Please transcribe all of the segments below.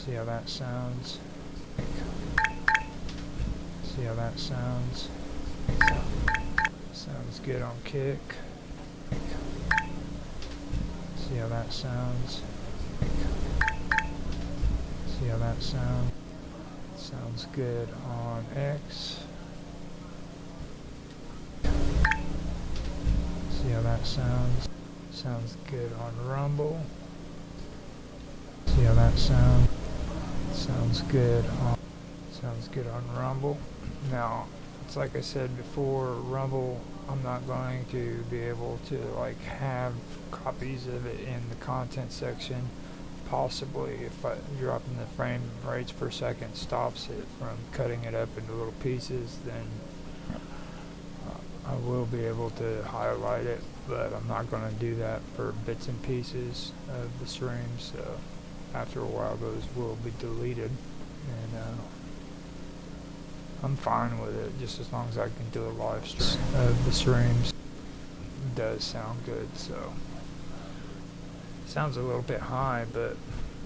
See how that sounds. See how that sounds. Sounds good on kick. See how that sounds. See how that sounds. Sounds good on X. See how that sounds. Sounds good on Rumble. See how that sounds. Sounds good on Rumble. Now, it's like I said before, Rumble, I'm not going to be able to like have copies of it in the content section. Possibly if dropping the frame rates per second stops it from cutting it up into little pieces, then I will be able to highlight it, but I'm not going to do that for bits and pieces of the stream, so after a while those will be deleted, and I'm fine with it just as long as I can do a live stream of the streams. It does sound good, so sounds a little bit high, but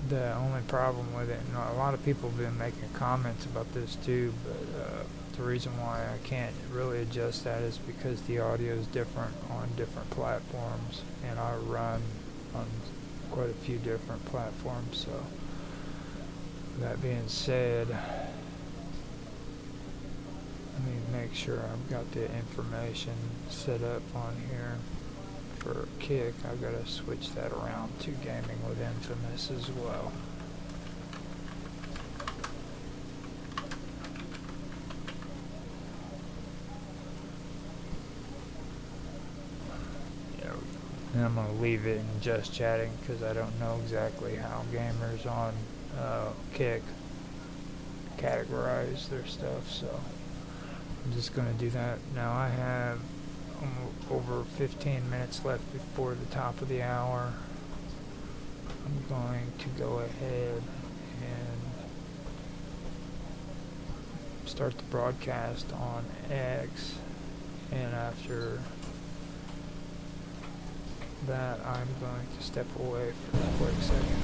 the only problem with it, and a lot of people have been making comments about this too, but the reason why I can't really adjust that is because the audio is different on different platforms, and I run on quite a few different platforms. So that being said, let me make sure I've got the information set up on here. For Kick, I've got to switch that around to Gaming with Infamous as well. And I'm going to leave it in just chatting because I don't know exactly how gamers on Kick categorize their stuff, so I'm just going to do that. Now I have over 15 minutes left before the top of the hour. I'm going to go ahead and start the broadcast on X, and after that I'm going to step away for a quick second.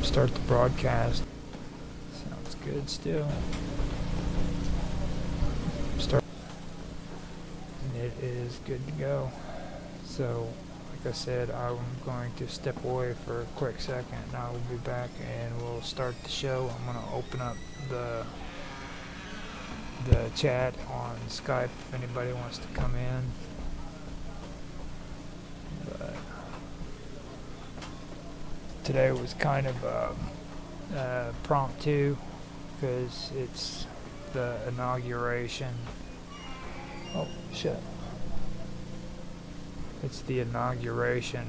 Start the broadcast. Sounds good still. Start. And it is good to go. So, like I said, I'm going to step away for a quick second, and I will be back and we'll start the show. I'm going to open up the chat on Skype if anybody wants to come in. But today was kind of impromptu because it's the inauguration. Oh shit. It's the inauguration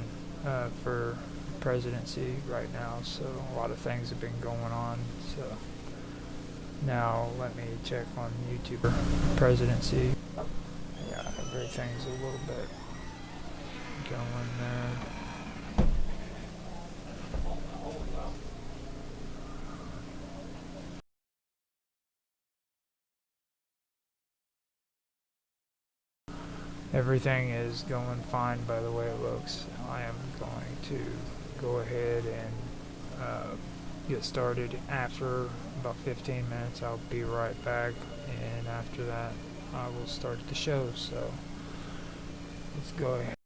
for presidency right now, so a lot of things have been going on. So now let me check on YouTube presidency. Yeah, everything's a little bit going there. Everything is going fine by the way it looks. I am going to go ahead and get started. After about 15 minutes I'll be right back, and after that I will start the show. So let's go ahead.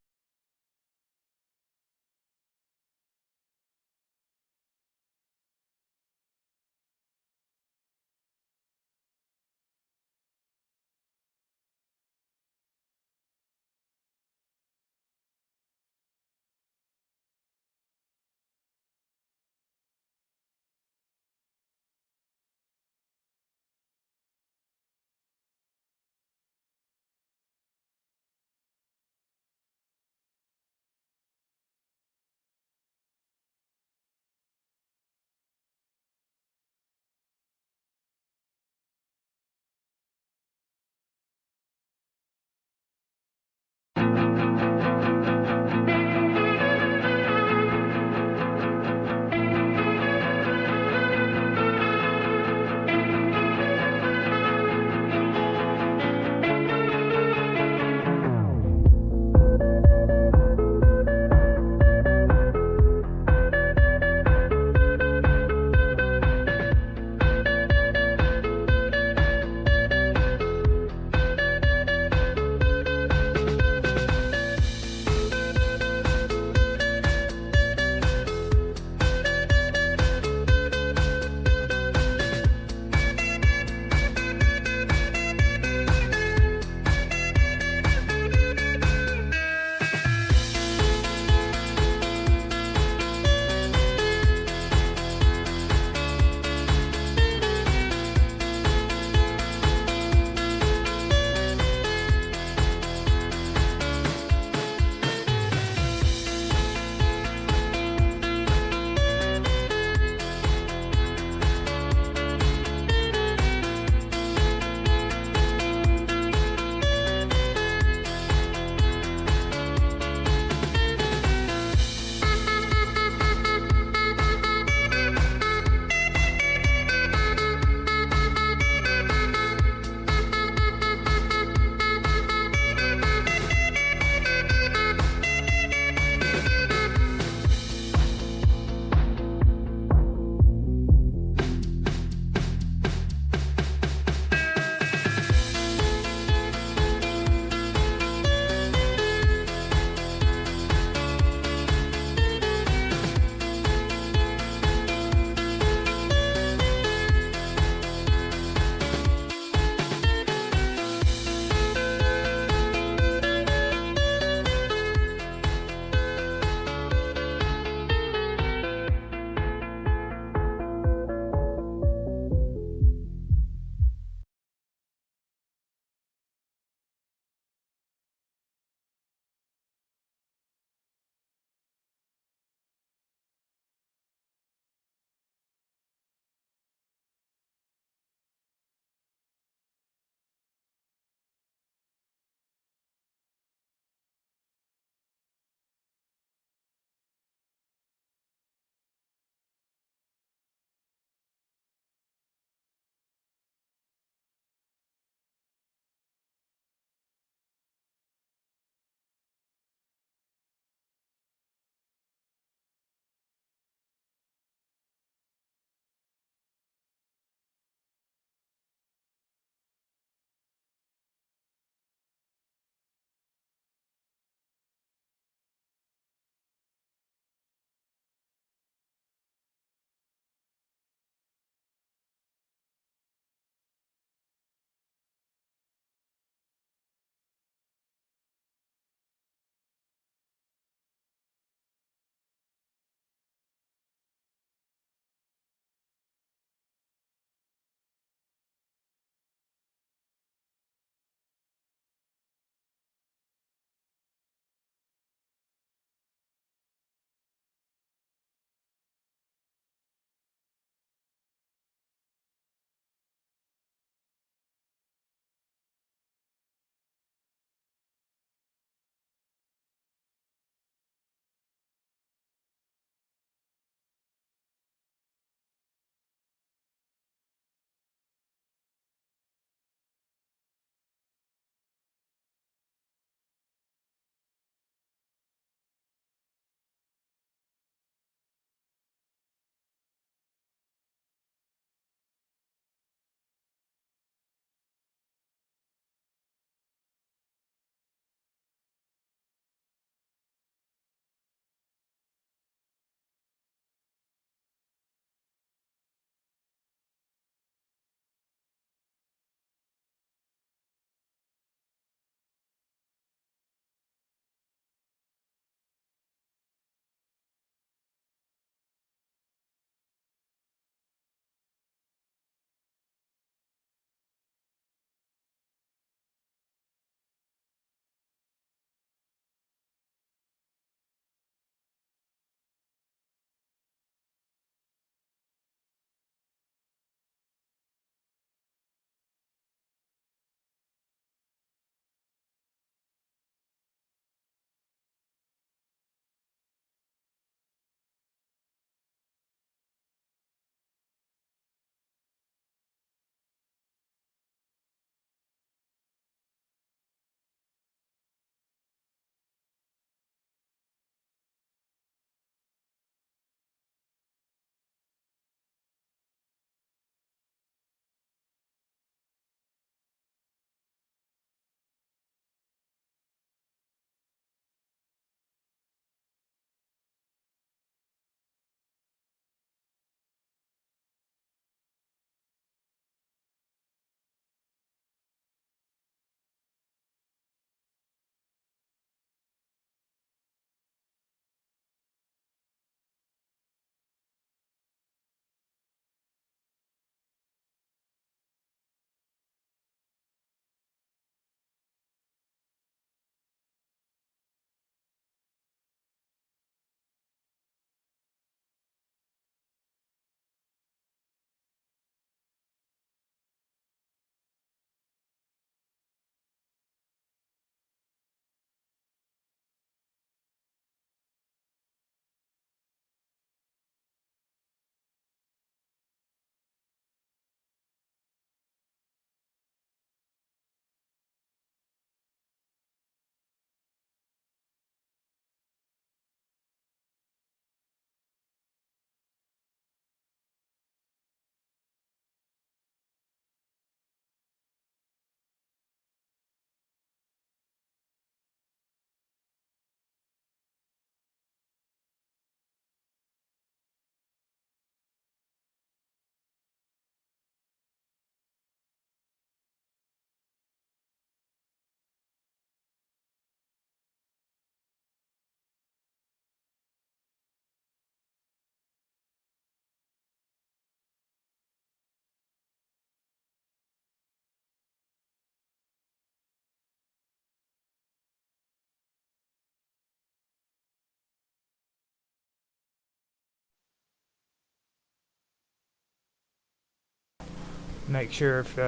make sure if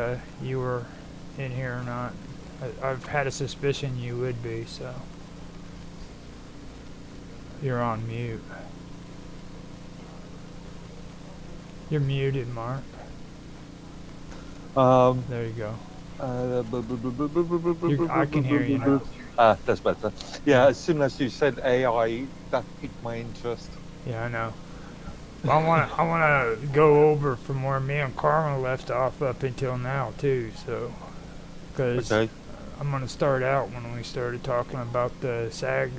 you were in here or not. I've had a suspicion you would be, so. You're on mute. You're muted, Mark. There you go. I can hear you now. That's better. Yeah, as soon as you said AI, that piqued my interest. Yeah, I know. I wanna go over from where me and Karma left off up until now too. So, because Okay. I'm gonna start out when we started talking about the SAG.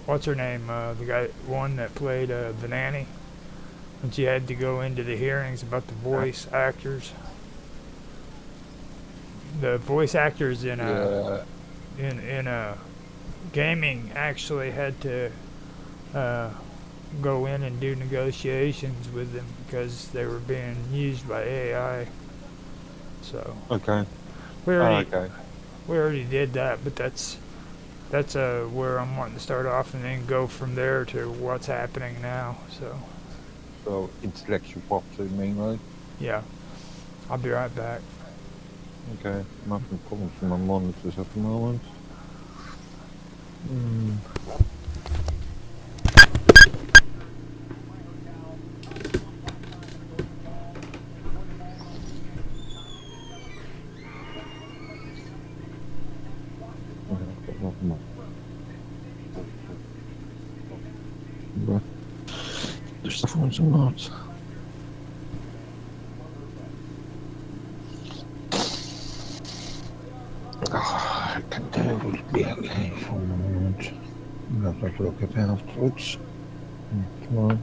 What's her name? The guy, one that played Vanani, and she had to go into the hearings about the voice actors. The voice actors in Yeah. a gaming actually had to uh, go in and do negotiations with them because they were being used by AI. So Okay. we already Okay. we already did that, but that's where I'm wanting to start off and then go from there to what's happening now. So So intellectual property mainly. yeah, I'll be right back. Okay. I'm having problems with my monitors at the moment. I've got nothing more. There's stuff on some notes. I can tell it will be okay for a moment. I'll have a look at it afterwards. Tomorrow.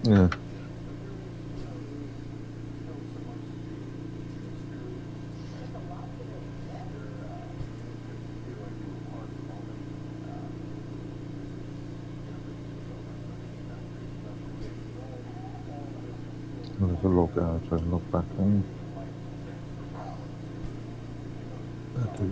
Yeah. There's a log out and log back in. Okay.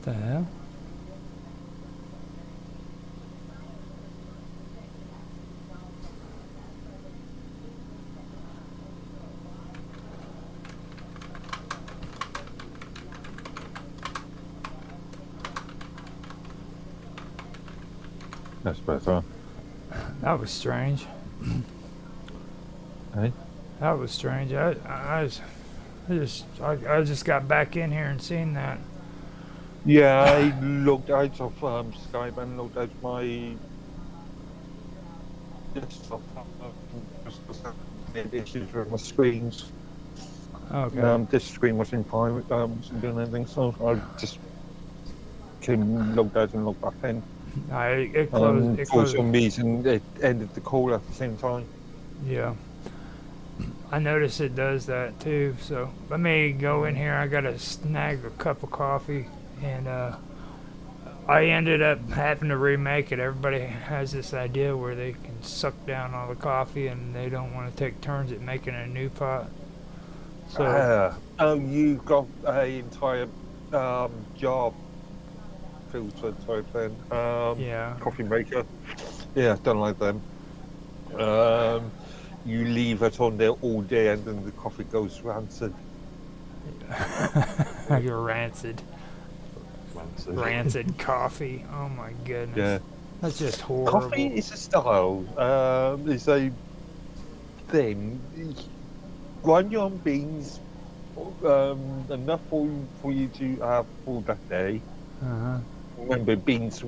The hell? That's better. That was strange. Hey? That was strange. I just got back in here and seen that. Yeah, I looked out of Skype and looked at my desktop. Had issues with my screens. Okay. This screen wasn't fine. Wasn't doing anything, so I just logged out and logged back in. It closed. It For closed. some reason, it ended the call at the same time. Yeah. I noticed it does that too. So let me go in here. I gotta snag a cup of coffee, and I ended up having to remake it. Everybody has this idea where they can suck down all the coffee, and they don't want to take turns at making a new pot. So You got an entire job filter type thing. yeah. Coffee maker. Yeah, don't like them. You leave it on there all day and then the coffee goes rancid. You're rancid. Rancid coffee. Oh my goodness. Yeah. That's just horrible. Coffee is a style. It's a thing. Grind your own beans enough for you to have for that day. Uh-huh. Remember, beans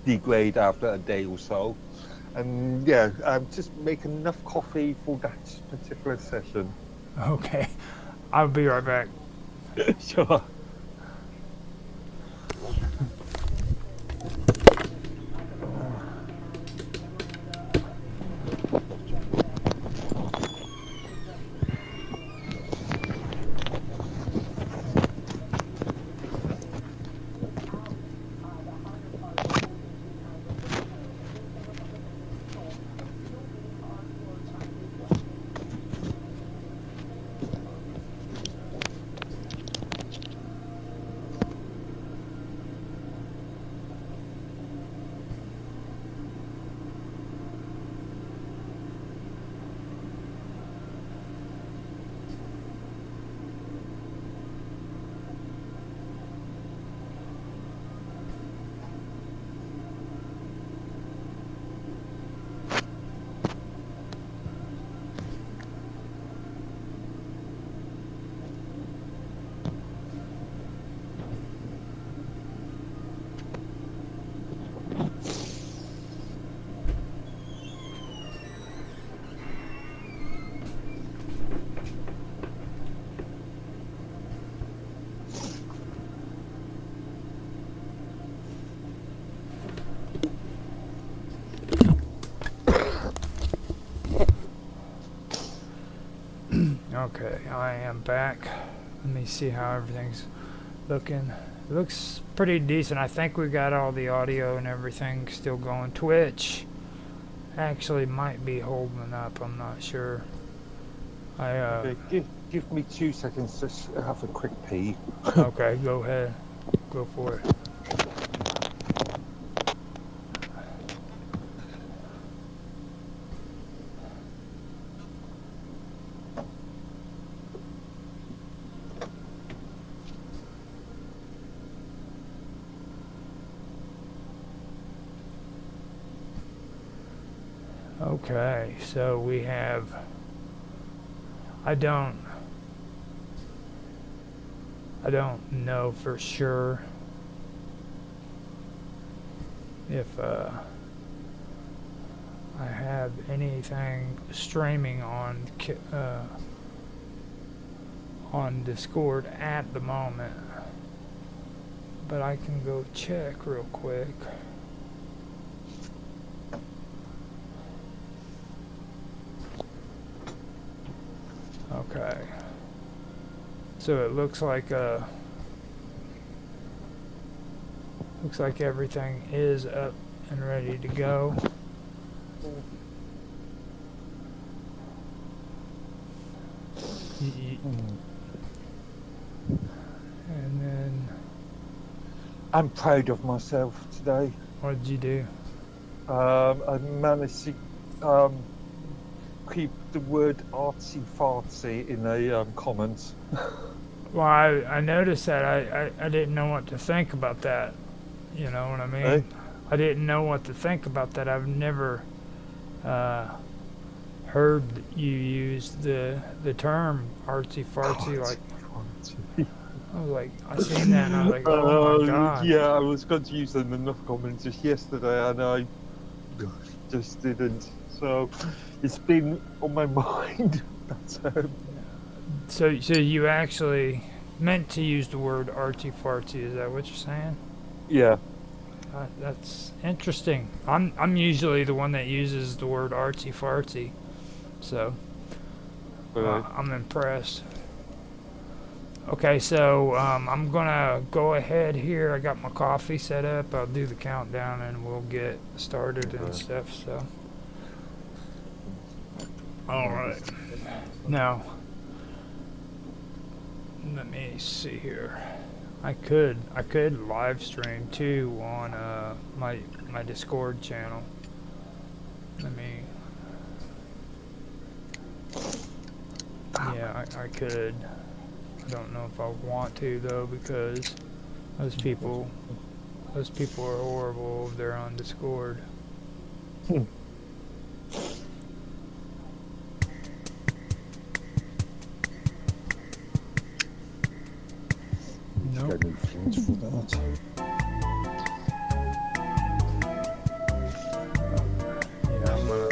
degrade after a day or so. And yeah, just make enough coffee for that particular session. Okay. I'll be right back. Sure. Okay, I am back. Let me see how everything's looking. It looks pretty decent. I think we got all the audio and everything still going. Twitch actually might be holding up. I'm not sure. Give me 2 seconds to have a quick pee. Okay, go ahead. Go for it. Okay, so we have, I don't know for sure if I have anything streaming on Discord at the moment, but I can go check real quick. Okay. So it looks like everything is up and ready to go. I'm proud of myself today. What did you do? I managed to keep the word artsy fartsy in a comment. Well, I noticed that. I didn't know what to think about that. You know what I mean? Eh? I didn't know what to think about that. I've never heard you use the term artsy fartsy. Like, I was like, I seen that and I was like, oh my god. Yeah, I was going to use enough comments just yesterday, and I just didn't. So it's been on my mind. That's So you actually meant to use the word artsy fartsy? Is that what you're saying? yeah. That's interesting. I'm usually the one that uses the word artsy fartsy, so I'm impressed. Okay, so I'm gonna go ahead here. I got my coffee set up. I'll do the countdown and we'll get started and stuff. So, all right. Now, let me see here. I could live stream too on my Discord channel. Let me. Yeah, I could. I don't know if I want to though, because those people are horrible. They're on Discord. Nope. Got new friends for that. Yeah, I'm gonna.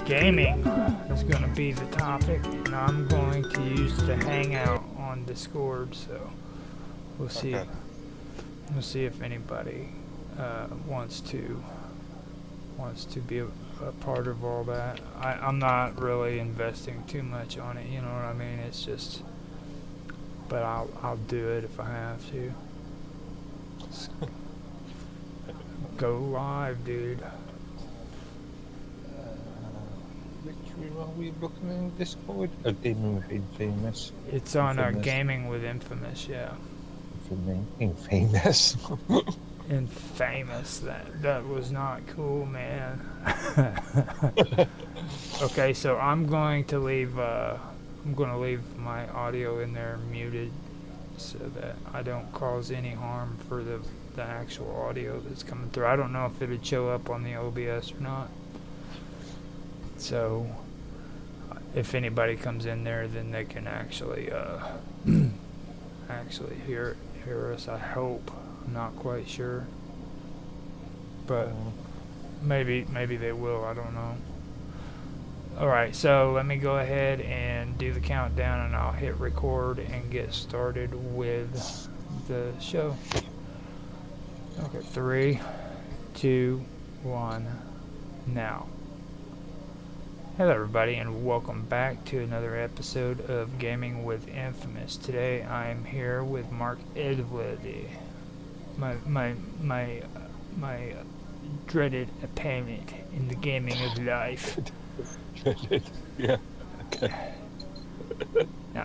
Gaming is going to be the topic, and I'm going to use the Hangout on Discord. So we'll see. Okay. We'll see if anybody wants to be a part of all that. I'm not really investing too much on it. You know what I mean? It's just, but I'll do it if I have to. Go live, dude. Which one are we looking in Discord? A Gaming with Infamous. It's on Infamous. Gaming with Infamous, yeah. Infamous. Infamous. That was not cool, man. Okay, so I'm going to leave my audio in there muted so that I don't cause any harm for the actual audio that's coming through. I don't know if it'd show up on the OBS or not. So if anybody comes in there, then they can actually hear us. I hope. I'm not quite sure, but maybe they will. I don't know. All right, so let me go ahead and do the countdown, and I'll hit record and get started with the show. Okay, 3, 2, 1, now. Hello everybody, and welcome back to another episode of Gaming with Infamous. Today I am here with Mark Edwardy, my dreaded opponent in the gaming of life. Yeah. Okay.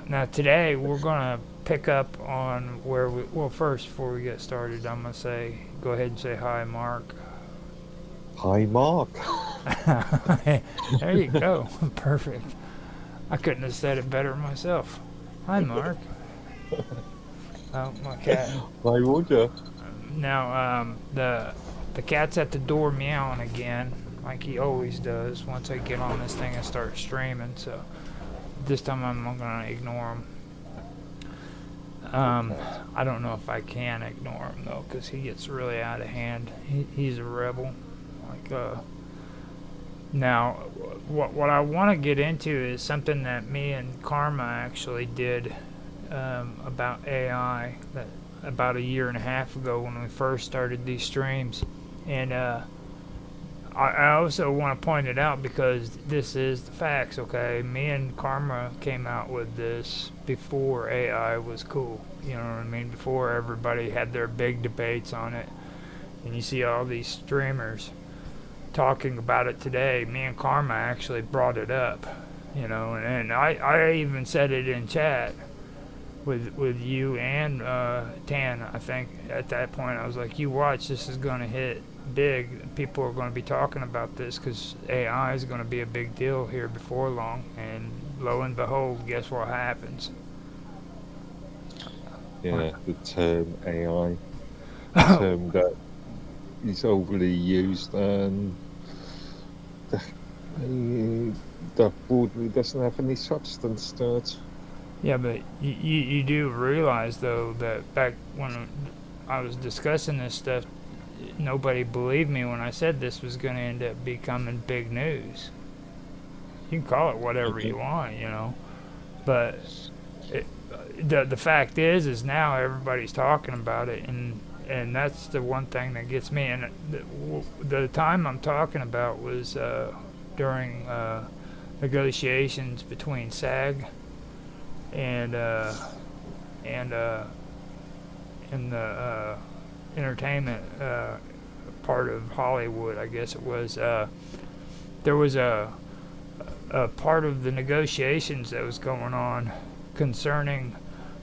Now today we're gonna pick up on where first before we get started, I'm gonna go ahead and say hi, Mark. Hi, Mark. There you go. Perfect. I couldn't have said it better myself. Hi, Mark. Oh, my cat. Hi, Roger. Now, the cat's at the door meowing again, like he always does once I get on this thing and start streaming. So this time I'm gonna ignore him. I don't know if I can ignore him though, because he gets really out of hand. He's a rebel. Now, what I want to get into is something that me and Karma actually did about AI about a year and a half ago when we first started these streams, and I also want to point it out because this is the facts, okay? Me and Karma came out with this before AI was cool. You know what I mean? Before everybody had their big debates on it. And you see all these streamers talking about it today. Me and Karma actually brought it up, you know, and I even said it in chat with you and Tan. I think at that point I was like, you watch, this is going to hit big. People are going to be talking about this because AI is going to be a big deal here before long. And lo and behold, guess what happens? Yeah, the term AI, a term that is overly used and that broadly doesn't have any substance to it. Yeah, but you do realize, though, that back when I was discussing this stuff, nobody believed me when I said this was going to end up becoming big news. You can call it whatever you want, you know, but the fact is now everybody's talking about it, and that's the one thing that gets me. And the time I'm talking about was during negotiations between SAG and in the entertainment part of Hollywood, I guess it was. There was a part of the negotiations that was going on concerning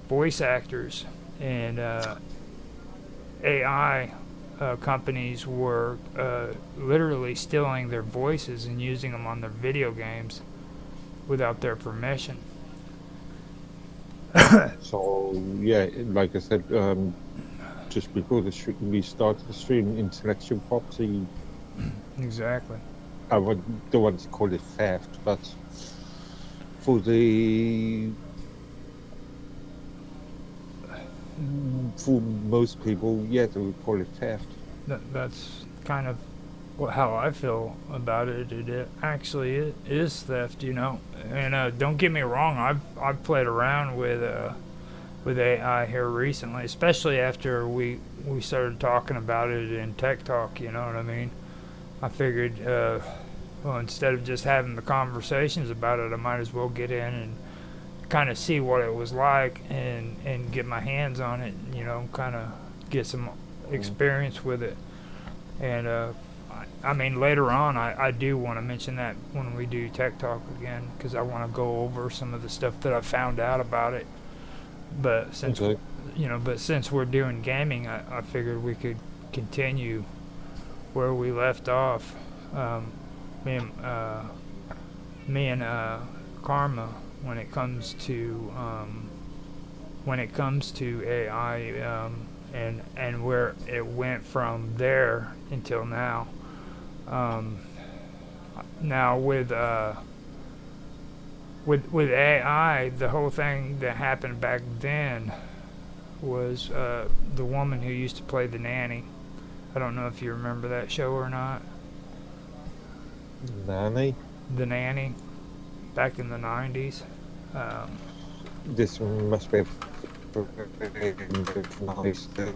voice actors, and AI companies were literally stealing their voices and using them on their video games without their permission. So yeah, like I said, just before we started the stream, intellectual property. Exactly. Don't want to call it theft, but for most people, yeah, they would call it theft. That's kind of how I feel about it. It actually is theft, you know. And don't get me wrong, I've played around with AI here recently, especially after we started talking about it in Tech Talk. You know what I mean? I figured, well, instead of just having the conversations about it, I might as well get in and kind of see what it was like and get my hands on it. You know, kind of get some experience with it. And I mean, later on, I do want to mention that when we do Tech Talk again, because I want to go over some of the stuff that I found out about it. But since since we're doing gaming, I figured we could continue where we left off. Me and Karma, when it comes to AI, and where it went from there until now. Now with AI, the whole thing that happened back then was the woman who used to play the nanny. I don't know if you remember that show or not. Nanny? The Nanny, back in the 90s. This must be a nice thing.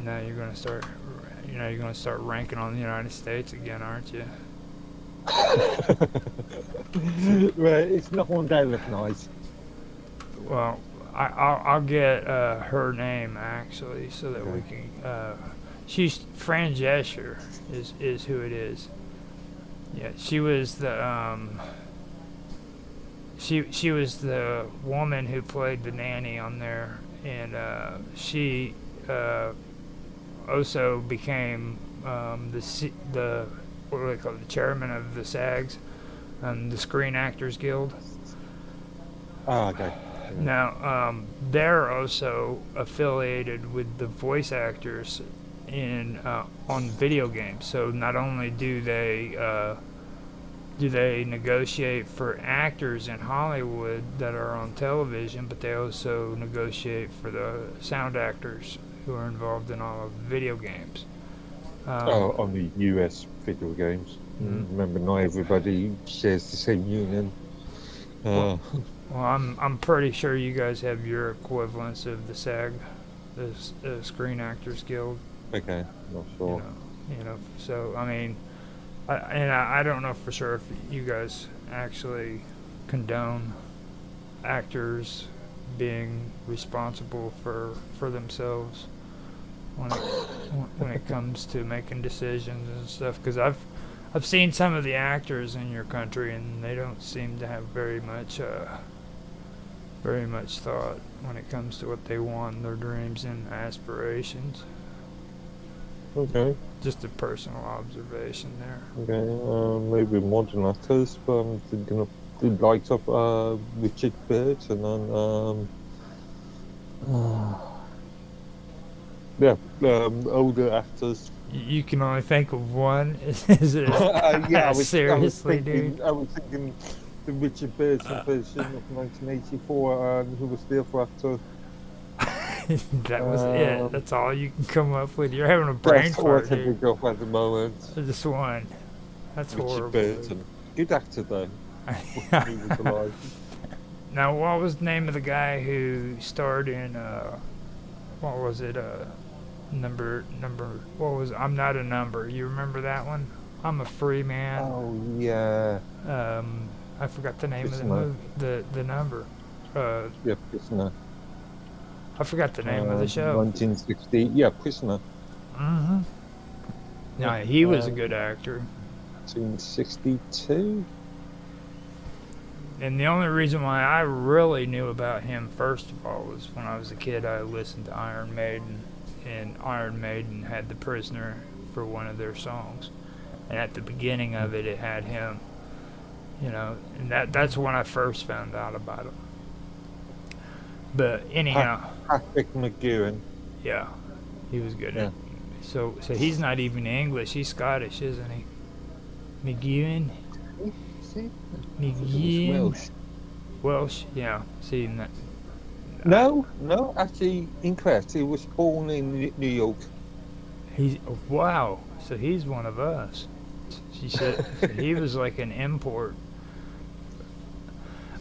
Now you're gonna start. You're gonna start ranking on the United States again, aren't you? Well, it's not one day look nice. Well, I'll get her name actually, so that we can. She's Fran Drescher is who it is. Yeah, she was the she was the woman who played the nanny on there, and she also became the what do they call it, the chairman of the SAGs, the Screen Actors Guild. Oh, okay. Now, they're also affiliated with the voice actors on video games. So not only do they negotiate for actors in Hollywood that are on television, but they also negotiate for the sound actors who are involved in all of the video games. On the US video games. Remember, not everybody shares the same union. Well, I'm pretty sure you guys have your equivalents of the SAG, the Screen Actors Guild. Okay, not sure. So I mean, I don't know for sure if you guys actually condone actors being responsible for themselves when it comes to making decisions and stuff. Because I've seen some of the actors in your country, and they don't seem to have very much thought when it comes to what they want, their dreams and aspirations. Okay. Just a personal observation there. Okay. Maybe modern actors, but I'm thinking of the likes of Richard Burton and yeah, older actors. You can only think of one. Is it? Yeah, Seriously, dude. I was thinking the Richard Burton version of 1984, and who was the other actor? That was it. That's all you can come up with. You're having a brain That's all I fart, can dude. think of at the moment. Just one. That's Richard horrible. Burton. Good actor, though. When he was alive. Now, what was the name of the guy who starred in? What was it? Number. What was? I'm Not a Number. You remember that one? I'm a Free Man. Oh, yeah. I forgot the name of the Prisoner. movie. The number. Yeah, Prisoner. I forgot the name of the show. 1960. Yeah, Prisoner. Mm-hmm. Yeah, he was a good actor. 1962. And the only reason why I really knew about him, first of all, was when I was a kid, I listened to Iron Maiden, and Iron Maiden had The Prisoner for one of their songs. And at the beginning of it, it had him, you know, and that's when I first found out about him. But anyhow, Patrick McGowan. yeah, he was good. Yeah. So he's not even English, he's Scottish, isn't he? McGowan? See? McGowan? Welsh. Welsh, yeah. See, No, actually, incorrect. He was born in New York. Wow. So he's one of us. She said he was like an import.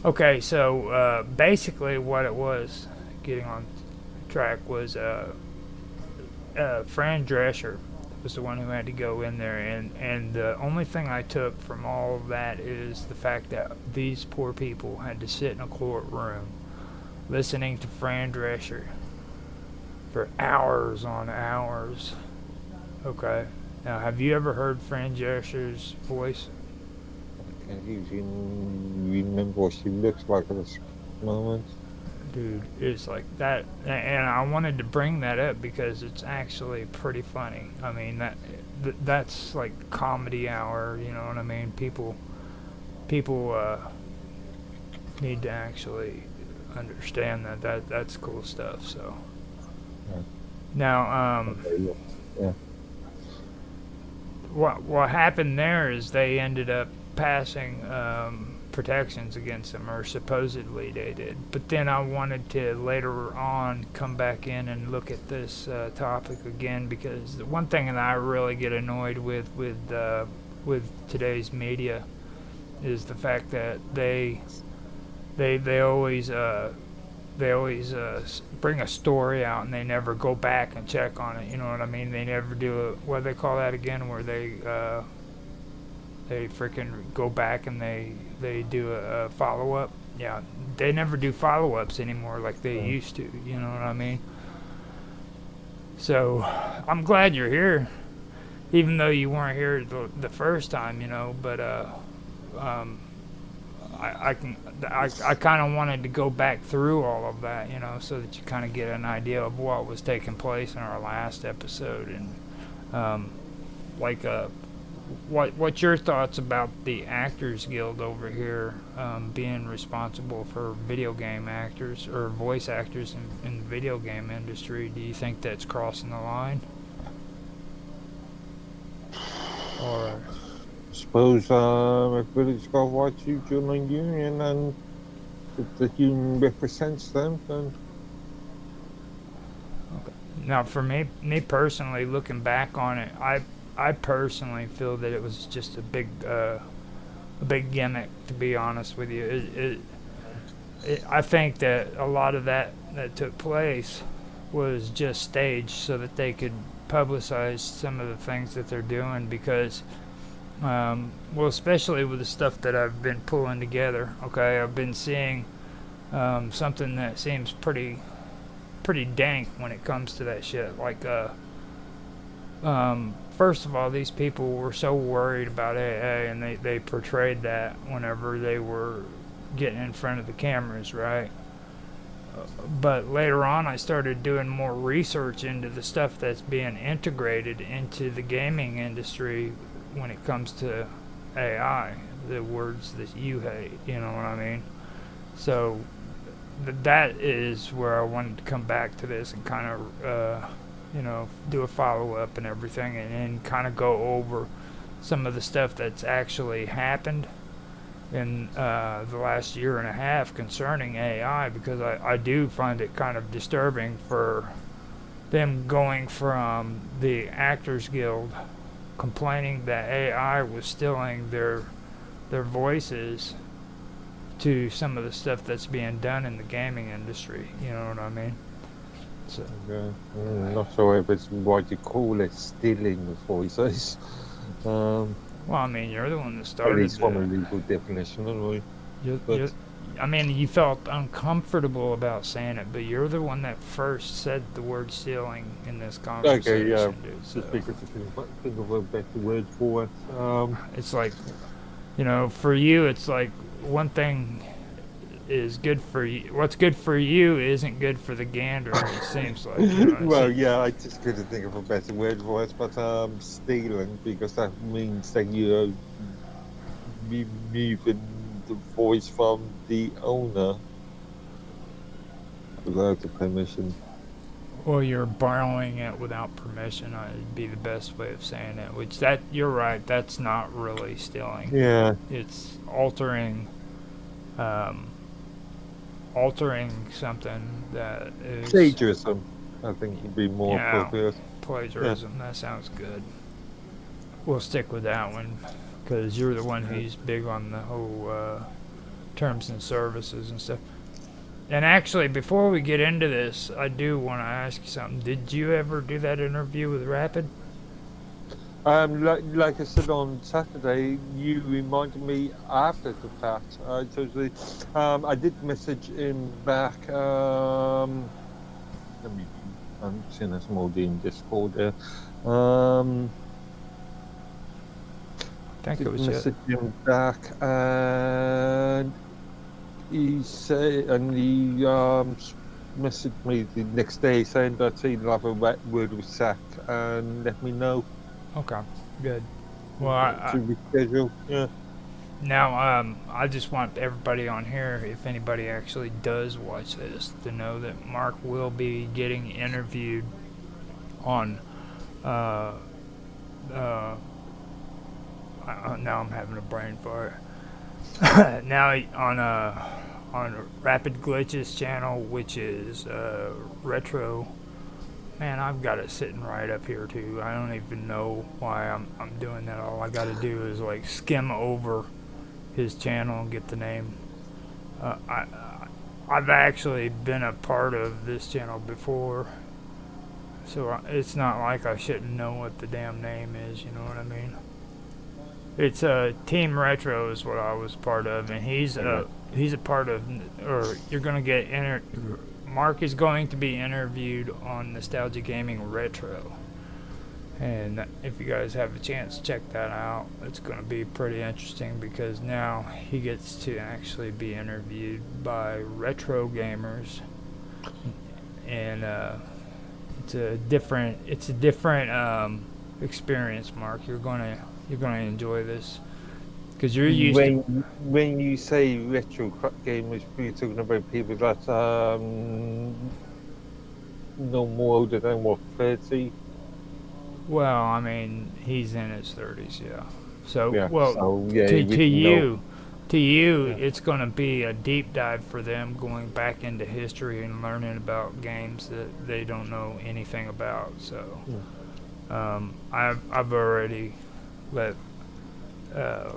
Okay, so basically what it was, getting on track, was Fran Drescher was the one who had to go in there, and the only thing I took from all of that is the fact that these poor people had to sit in a courtroom listening to Fran Drescher for hours on hours. Okay. Now, have you ever heard Fran Drescher's voice? I can't even remember what she looks like at this moment. Dude, it's like that, and I wanted to bring that up because it's actually pretty funny. I mean, that's like comedy hour, you know what I mean? People need to actually understand that's cool stuff. So Yeah. now, Yeah. what happened there is they ended up passing protections against them, or supposedly they did. But then I wanted to later on come back in and look at this topic again, because the one thing that I really get annoyed with today's media is the fact that they always bring a story out and they never go back and check on it. You know what I mean? They never do what do they call that again, where they freaking go back and they do a follow-up. Yeah, they never do follow-ups anymore like they used to. You know what I mean? So I'm glad you're here, even though you weren't here the first time. You know, but I kind of wanted to go back through all of that, you know, so that you kind of get an idea of what was taking place in our last episode, and what's your thoughts about the Actors Guild over here being responsible for video game actors or voice actors in the video game industry? Do you think that's crossing the line? Or I suppose everybody's got a right to join a union, and if the union represents them, then now, for me personally, looking back on it, I personally feel that it was just a big gimmick, to be honest with you. I think that a lot of that took place was just staged so that they could publicize some of the things that they're doing, because Well, especially with the stuff that I've been pulling together. Okay, I've been seeing something that seems pretty dank when it comes to that shit. Like, first of all, these people were so worried about AA, and they portrayed that whenever they were getting in front of the cameras, right? But later on, I started doing more research into the stuff that's being integrated into the gaming industry when it comes to AI, the words that you hate, you know what I mean? So that is where I wanted to come back to this and kind of, do a follow up and everything, and then kind of go over some of the stuff that's actually happened in the last year and a half concerning AI, because I do find it kind of disturbing for them going from the Actors Guild complaining that AI was stealing their voices to some of the stuff that's being done in the gaming industry. You know what I mean? So, Yeah. Not sure if it's what you call it, stealing the voices. Um, well, I mean, you're the one that at started least from a the. legal definition, anyway. You But I mean, you felt uncomfortable about saying it, but you're the one that first said the word stealing in this okay, yeah, conversation, dude. So just because I think of a better word for it. it's like, for you, it's like one thing is good for you. What's good for you isn't good for the gander. It seems like. Well, yeah, I just couldn't think of a better word for it, but stealing, because that means that you're moving the voice from the owner without the permission. Or you're borrowing it without permission. Would be the best way of saying it. Which that you're right. That's not really stealing. Yeah, It's um, altering something that is plagiarism, I think would be more yeah, appropriate. plagiarism. That sounds good. We'll stick with that one because you're the one who's big on the whole terms and services and stuff. And actually, before we get into this, I do want to ask you something. Did you ever do that interview with Rapid? Like I said on Saturday, you reminded me after the fact. I did message him back. Let me. I'm seeing a small in Discord there. I think Did it was message him back, and he said, and he messaged me the next day saying that he'd have a word with Zach and let me know. okay, good. Well, To reschedule. Yeah. now I just want everybody on here, if anybody actually does watch this, to know that Mark will be getting interviewed on. Now I'm having a brain fart. Now on Rapid Glitches channel, which is retro. Man, I've got it sitting right up here too. I don't even know why I'm doing that. All I got to do is like skim over his channel and get the name. I've actually been a part of this channel before, so it's not like I shouldn't know what the damn name is. You know what I mean? It's Team Retro is what I was part of, and he's a part of, or you're gonna get Mark is going to be interviewed on Nostalgia Gaming Retro, and if you guys have a chance, check that out. It's gonna be pretty interesting because now he gets to actually be interviewed by retro gamers, and it's a different experience. Mark, you're gonna enjoy this because you're used when you say retro gamers, you're talking about people that no more older than what 30. well, I mean, he's in his 30s, yeah. So, Yeah. well, So yeah, to we know. you, Yeah. it's going to be a deep dive for them, going back into history and learning about games that they don't know anything about. So, I've already let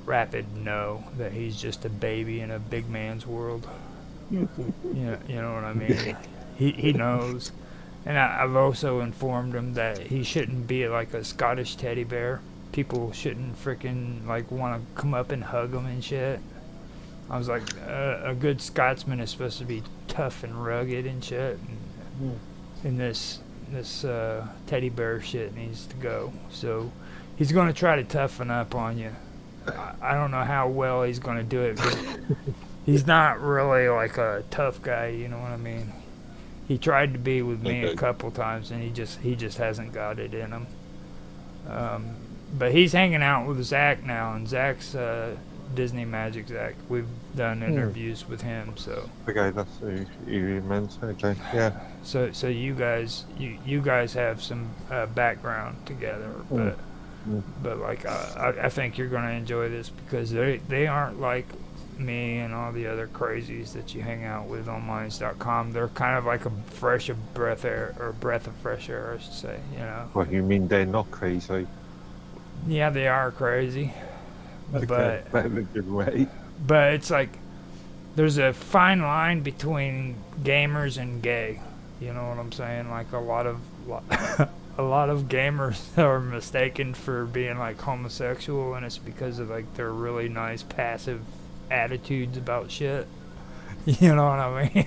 Rapid know that he's just a baby in a big man's world. You know what I mean? He knows. And I've also informed him that he shouldn't be like a Scottish teddy bear. people shouldn't freaking like want to come up and hug him and shit. I was like, a good Scotsman is supposed to be tough and rugged and shit. And this teddy bear shit needs to go. So he's going to try to toughen up on you. I don't know how well he's going to do it. 'Cause he's not really like a tough guy, you know what I mean? He tried to be with me a couple times, and he just hasn't got it in him. But he's hanging out with Zach now, and Zach's Disney Magic Zach. We've done interviews with him, so. Okay, that's who you meant. Okay, yeah. So you guys have some background together, but like I think you're gonna enjoy this because they aren't like me and all the other crazies that you hang out with on Minds.com. They're kind of like a breath of fresh air, I should say. You know. What you mean they're not crazy? Yeah, they are crazy, Okay, but in a good way. but it's like there's a fine line between gamers and gay. You know what I'm saying? Like a lot of gamers are mistaken for being like homosexual, and it's because of like their really nice passive attitudes about shit. You know what I mean?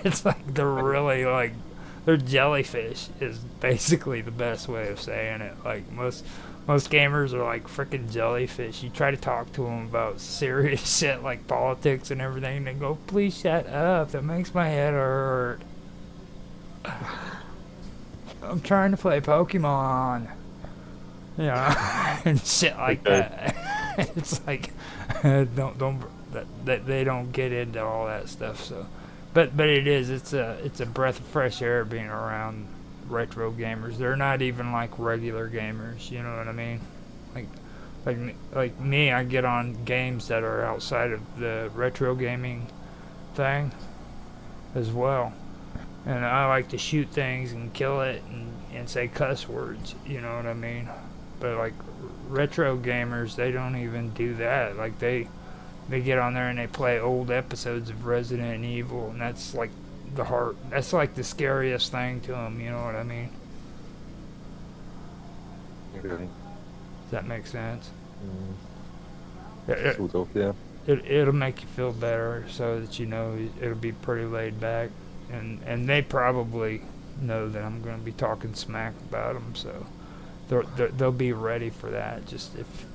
It's like they're really like they're jellyfish is basically the best way of saying it. Like most gamers are like freaking jellyfish. You try to talk to them about serious shit like politics and everything, and they go, "Please shut up. That makes my head hurt. I'm trying to play Pokemon." You know, and shit like that. It's like they don't get into all that stuff. So, but it's a breath of fresh air being around retro gamers. They're not even like regular gamers. You know what I mean? Like me, I get on games that are outside of the retro gaming thing as well. And I like to shoot things and kill it and say cuss words, you know what I mean? But like retro gamers, they don't even do that. Like they get on there and they play old episodes of Resident Evil, and that's like that's like the scariest thing to them, you know what I mean? Okay. Does that make sense? Sort of, yeah. It'll make you feel better so that you know it'll be pretty laid back. And they probably know that I'm going to be talking smack about them, so they'll be ready for that. Just if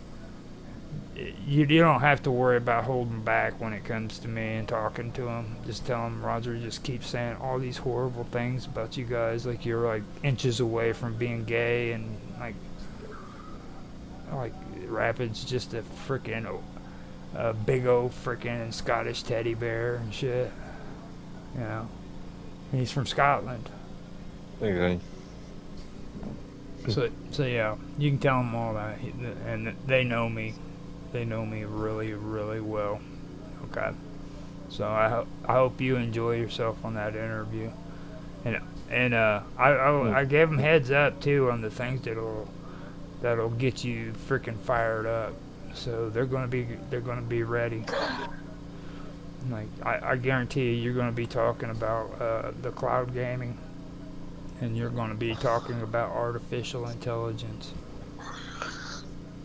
you don't have to worry about holding back when it comes to me and talking to them. Just tell them, Roger just keeps saying all these horrible things about you guys, like you're like inches away from being gay, and like Rapid's just a freaking big old freaking Scottish teddy bear and shit, you know. And he's from Scotland. Okay. So yeah, you can tell them all that, and they know me. They know me really, really well. Okay. So I hope you enjoy yourself on that interview. And I gave them heads up too on the things that'll get you freaking fired up. So they're gonna be ready. Like I guarantee you're going to be talking about the cloud gaming, and you're going to be talking about artificial intelligence.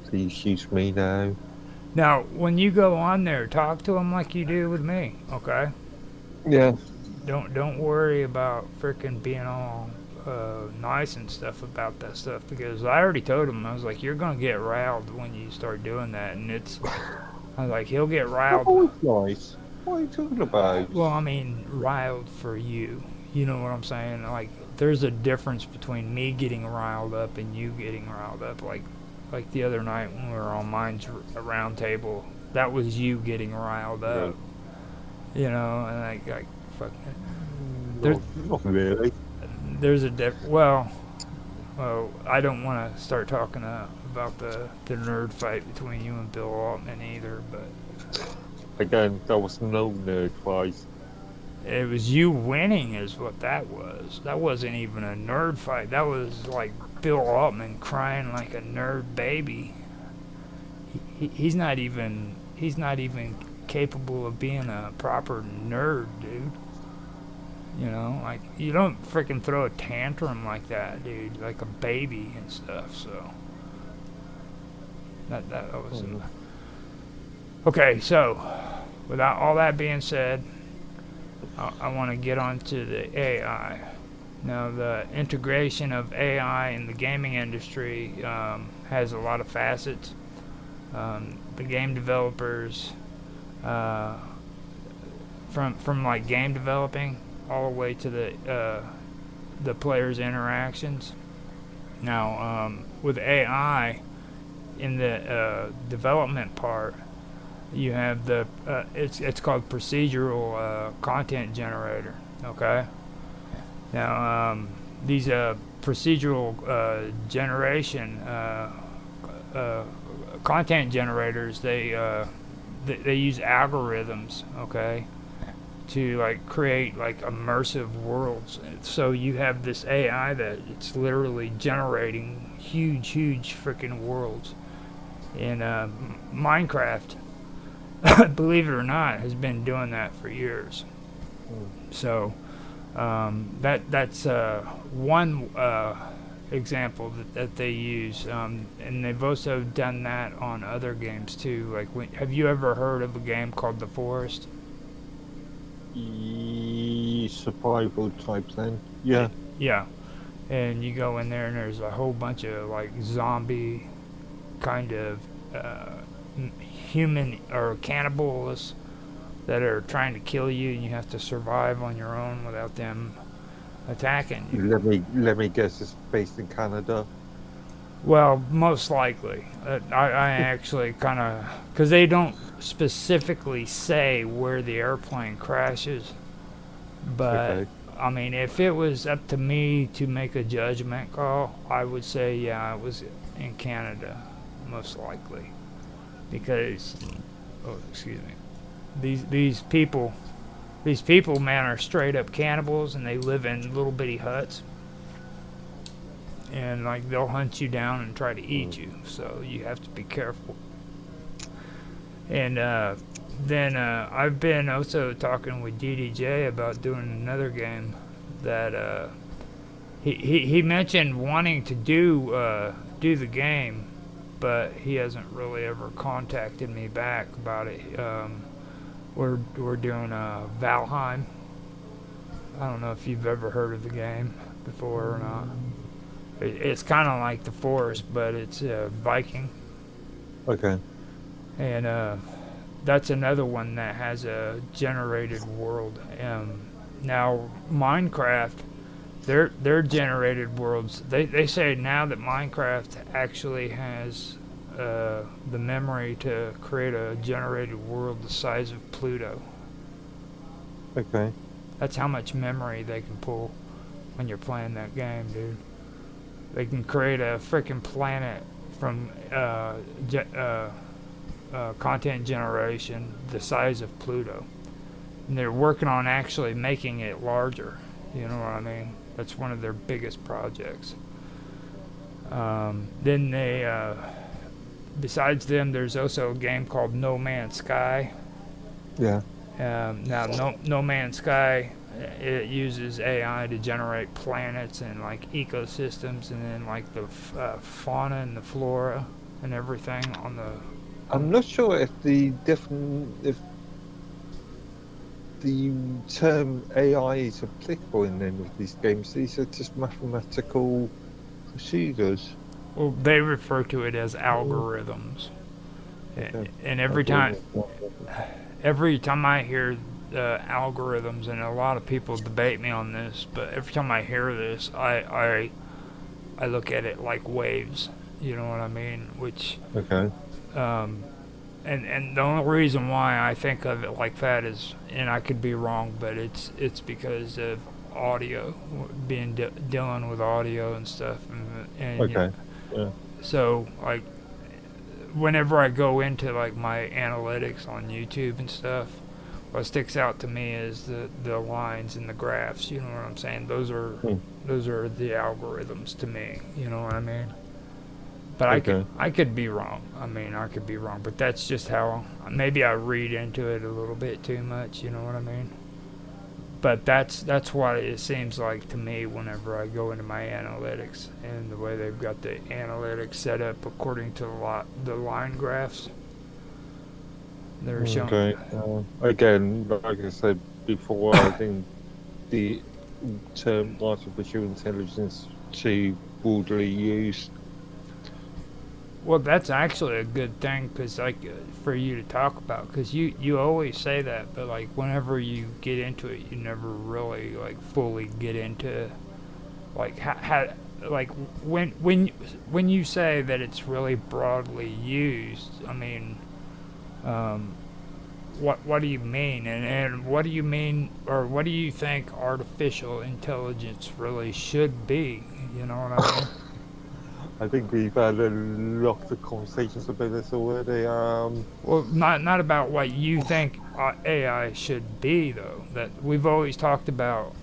Please shoot me now. Now, when you go on there, talk to them like you do with me, okay? Yeah. Don't worry about freaking being all nice and stuff about that stuff, because I already told him, I was like, you're going to get riled when you start doing that, and I was like, he'll get riled. Oh, nice. What are you talking about? Well, I mean, riled for you. You know what I'm saying? Like, there's a difference between me getting riled up and you getting riled up. Like the other night when we were on Minds Round Table, that was you getting riled up. Yeah. You know, and like fuck. Not really. There's a well, I don't want to start talking about the nerd fight between you and Bill Altman either, but. Again, that was no nerd fight. It was you winning is what that was. That wasn't even a nerd fight. That was like Bill Altman crying like a nerd baby. He's not even capable of being a proper nerd, dude. You know, like you don't freaking throw a tantrum like that, dude, like a baby and stuff. So That was Mhm. okay. So, without all that being said, I want to get on to the AI. Now, the integration of AI in the gaming industry has a lot of facets. The game developers, uh, from like game developing all the way to the players' interactions. Now, with AI in the development part, you have the it's called procedural content generator. Okay. Now, these procedural generation uh, content generators, they use algorithms. Okay, to like create like immersive worlds. So you have this AI that it's literally generating huge freaking worlds. And Minecraft, believe it or not, has been doing that for years. Mm. So that's one example that they use, and they've also done that on other games too. Like, have you ever heard of a game called The Forest? Survival type thing. Yeah. Yeah, and you go in there and there's a whole bunch of like zombie kind of human or cannibals that are trying to kill you, and you have to survive on your own without them attacking you. Let me guess. It's based in Canada. Well, most likely. I actually kind of, because they don't specifically say where the airplane crashes, but Okay. I mean, if it was up to me to make a judgment call, I would say, yeah, it was in Canada, most likely, because, oh, excuse me, these people, man, are straight up cannibals, and they live in little bitty huts, and like they'll hunt you down and try to eat you. So you have to be careful. And then I've been also talking with DDJ about doing another game that he mentioned wanting to do the game, but he hasn't really ever contacted me back about it. We're doing Valheim. I don't know if you've ever heard of the game before or not. It's kind of like The Forest, but it's Viking, Okay. and that's another one that has a generated world. Now Minecraft, their generated worlds. They say now that Minecraft actually has the memory to create a generated world the size of Pluto. Okay. That's how much memory they can pull when you're playing that game, dude. They can create a freaking planet from content generation the size of Pluto. And they're working on actually making it larger. You know what I mean? That's one of their biggest projects. Then they, besides them, there's also a game called No Man's Sky. Yeah. Now, No Man's Sky, it uses AI to generate planets and like ecosystems, and then like the fauna and the flora and everything on the. I'm not sure if if the term AI is applicable in any of these games. These are just mathematical procedures. Well, they refer to it as algorithms, Okay. and every time I hear algorithms, and a lot of people debate me on this, but every time I hear this, I look at it like waves. You know what I mean? Which Okay. and the only reason why I think of it like that is, and I could be wrong, but it's because of audio, being dealing with audio and stuff, and Okay. Yeah. so like whenever I go into like my analytics on YouTube and stuff, what sticks out to me is the lines and the graphs. You know what I'm saying? Those are the algorithms to me. You know what I mean? But Okay. I could be wrong. I mean, I could be wrong, but that's just how maybe I read into it a little bit too much. You know what I mean? but that's what it seems like to me whenever I go into my analytics and the way they've got the analytics set up according to the line graphs. They're showing. Okay. Again, like I said before, I think the term artificial intelligence too broadly used. Well, that's actually a good thing because, like, for you to talk about, because you always say that, but like whenever you get into it, you never really like fully get into like how like when you say that it's really broadly used. I mean, um, what do you mean, and what do you mean, or what do you think artificial intelligence really should be? You know what I mean? I think we've had a lot of conversations about this already. Well, not about what you think AI should be, though. That we've always talked about,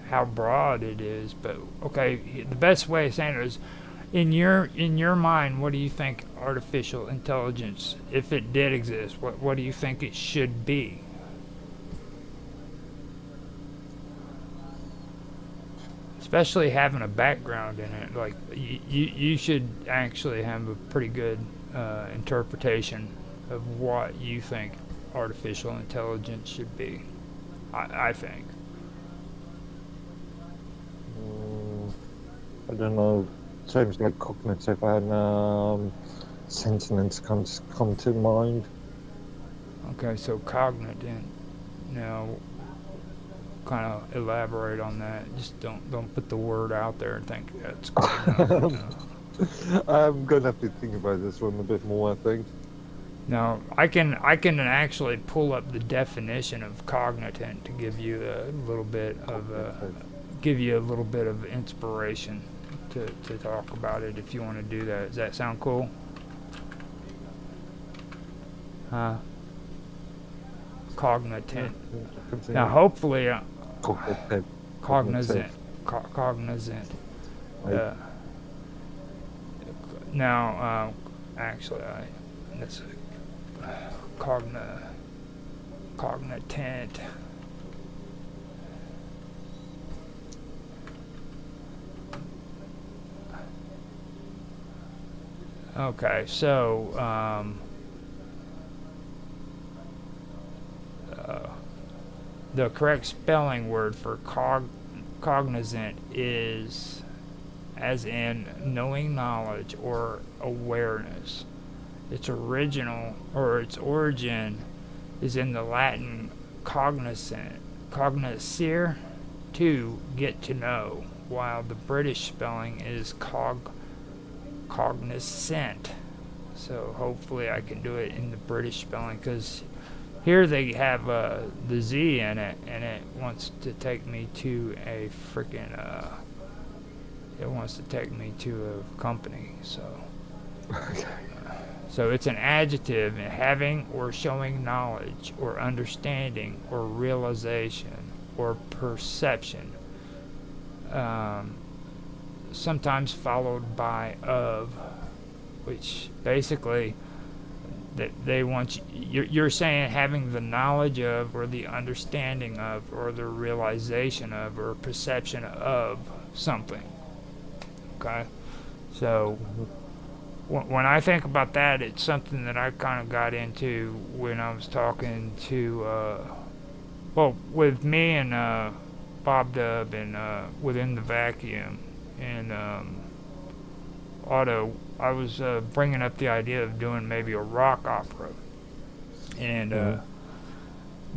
how broad it is. But okay, the best way of saying it is, in your mind, what do you think artificial intelligence, if it did exist, what do you think it should be? Especially having a background in it, like you should actually have a pretty good interpretation of what you think artificial intelligence should be. I think. I don't know. Terms like cognitive and sentience come to mind. Okay, so cognizant. Now, kind of elaborate on that. Just don't put the word out there and think that's good enough. I'm gonna have to think about this one a bit more, I think. Now, I can actually pull up the definition of cognizant to give you a little bit of inspiration to talk about it if you want to do that. Does that sound cool? Huh? Cognizant. Now, hopefully, cognizant. Cognizant. Right. Now, actually, that's cognitant. Okay, so the correct spelling word for cognizant is as in knowing knowledge or awareness. Its origin is in the Latin cognoscere, to get to know, while the British spelling is cognizant. So hopefully I can do it in the British spelling, because here they have the Z in it, and it wants to take me to a freaking it wants to take me to a company. So it's an adjective, having or showing knowledge or understanding or realization or perception, sometimes followed by of, which basically that they want you're saying having the knowledge of, or the understanding of, or the realization of, or perception of something. Okay, so when I think about that, it's something that I kind of got into when I was talking to with me and Bob Dub and Within the Vacuum and Otto. I was bringing up the idea of doing maybe a rock opera, and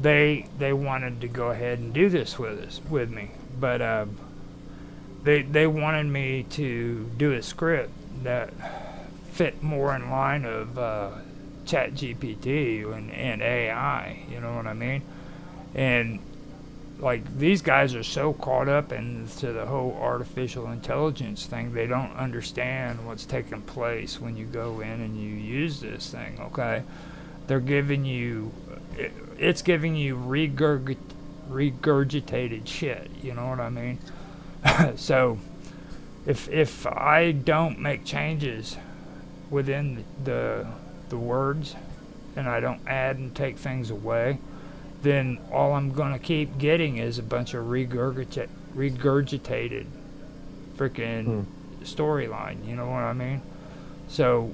they wanted to go ahead and do this with me, but they wanted me to do a script that fit more in line of ChatGPT and AI. You know what I mean? And like, these guys are so caught up into the whole artificial intelligence thing, they don't understand what's taking place when you go in and you use this thing. Okay, they're giving you, it's giving you regurgitated shit. You know what I mean? So if I don't make changes within the words, and I don't add and take things away, then all I'm gonna keep getting is a bunch of regurgitated freaking Hmm. storyline. You know what I mean? So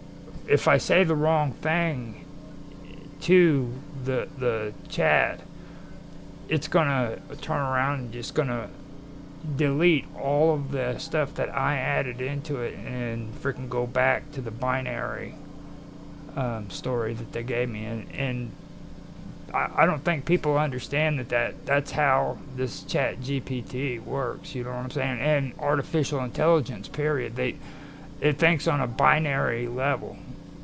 if I say the wrong thing to the chat, it's gonna turn around and just gonna delete all of the stuff that I added into it and freaking go back to the binary story that they gave me. And I don't think people understand that's how this chat GPT works. You know what I'm saying? And artificial intelligence, period. It thinks on a binary level,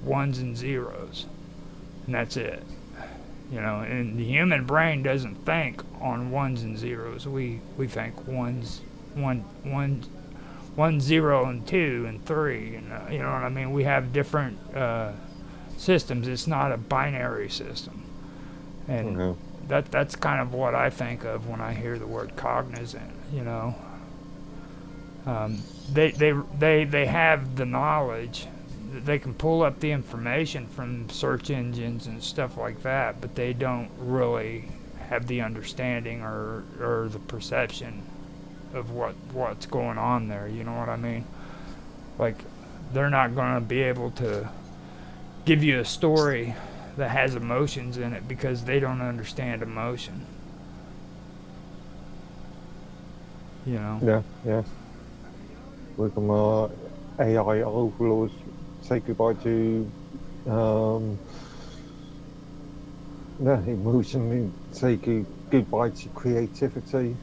ones and zeros, and that's it. You know, and the human brain doesn't think on ones and zeros. We think one, 0, and 2 and 3, and you know what I mean. We have different systems. It's not a binary system, and Okay. that's kind of what I think of when I hear the word cognizant. You know, they have the knowledge. They can pull up the information from search engines and stuff like that, but they don't really have the understanding or the perception of what's going on there. You know what I mean? Like, they're not going to be able to give you a story that has emotions in it because they don't understand emotion. You know? Yeah, yeah. With my AI overlords, say goodbye to emotion, say goodbye to creativity.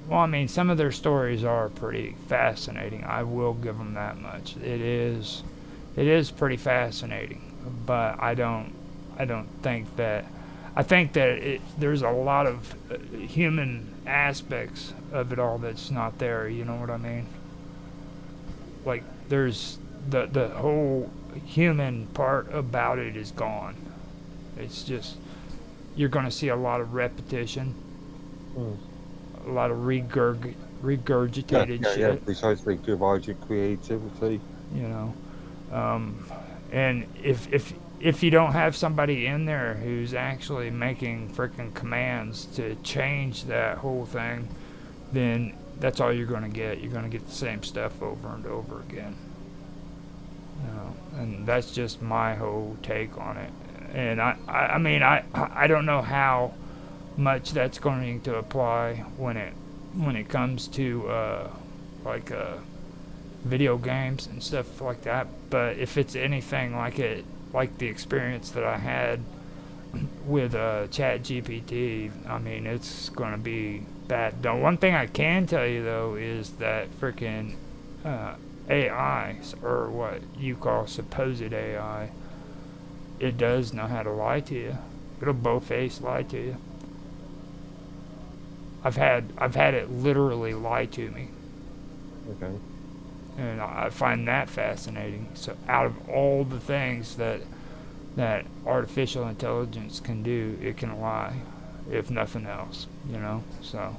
Well, I mean, some of their stories are pretty fascinating. I will give them that much. It is pretty fascinating, but I don't think that. I think that there's a lot of human aspects of it all that's not there. You know what I mean? Like, there's the whole human part about it is gone. It's just you're going to see a lot of repetition, Mm. a lot of Yeah, regurgitated yeah, yeah, shit. precisely. Goodbye to creativity. You know, and if you don't have somebody in there who's actually making freaking commands to change that whole thing, then that's all you're going to get. You're going to get the same stuff over and over again. You know, and that's just my whole take on it. And I mean, I don't know how much that's going to apply when it comes to like video games and stuff like that. But if it's anything like the experience that I had with Chat GPT, I mean, it's going to be bad. The one thing I can tell you though is that freaking AI, or what you call supposed AI, it does know how to lie to you. It'll bow-face lie to you. I've had it literally lie to me, Okay. and I find that fascinating. So out of all the things that artificial intelligence can do, it can lie, if nothing else. You know, so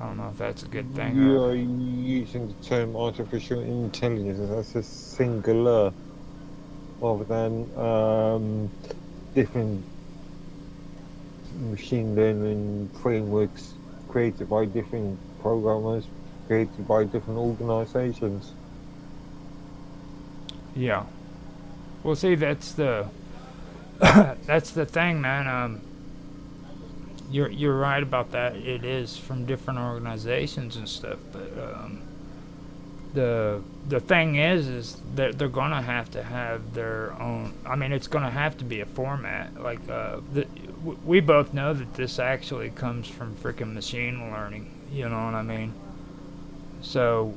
I don't know if that's a good thing or. You're using the term artificial intelligence as a singular rather than different machine learning frameworks created by different programmers, created by different organizations. Yeah. Well, see, that's the that's the thing, man. You're right about that. It is from different organizations and stuff, but the thing is that they're gonna have to have their own. I mean, it's gonna have to be a format. Like we both know that this actually comes from freaking machine learning. You know what I mean? So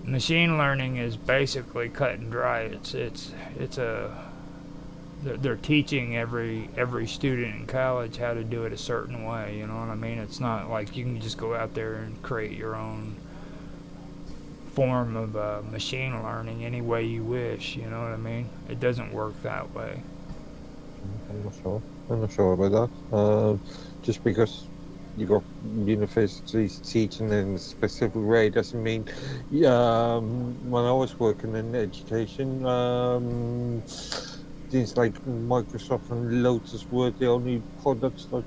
machine learning is basically cut and dry. It's a they're teaching every student in college how to do it a certain way. You know what I mean? It's not like you can just go out there and create your own form of machine learning any way you wish. You know what I mean? It doesn't work that way. I'm not sure. I'm not sure about that. Just because you got universities teaching in a specific way doesn't mean. When I was working in education, Things like Microsoft and Lotus were the only products that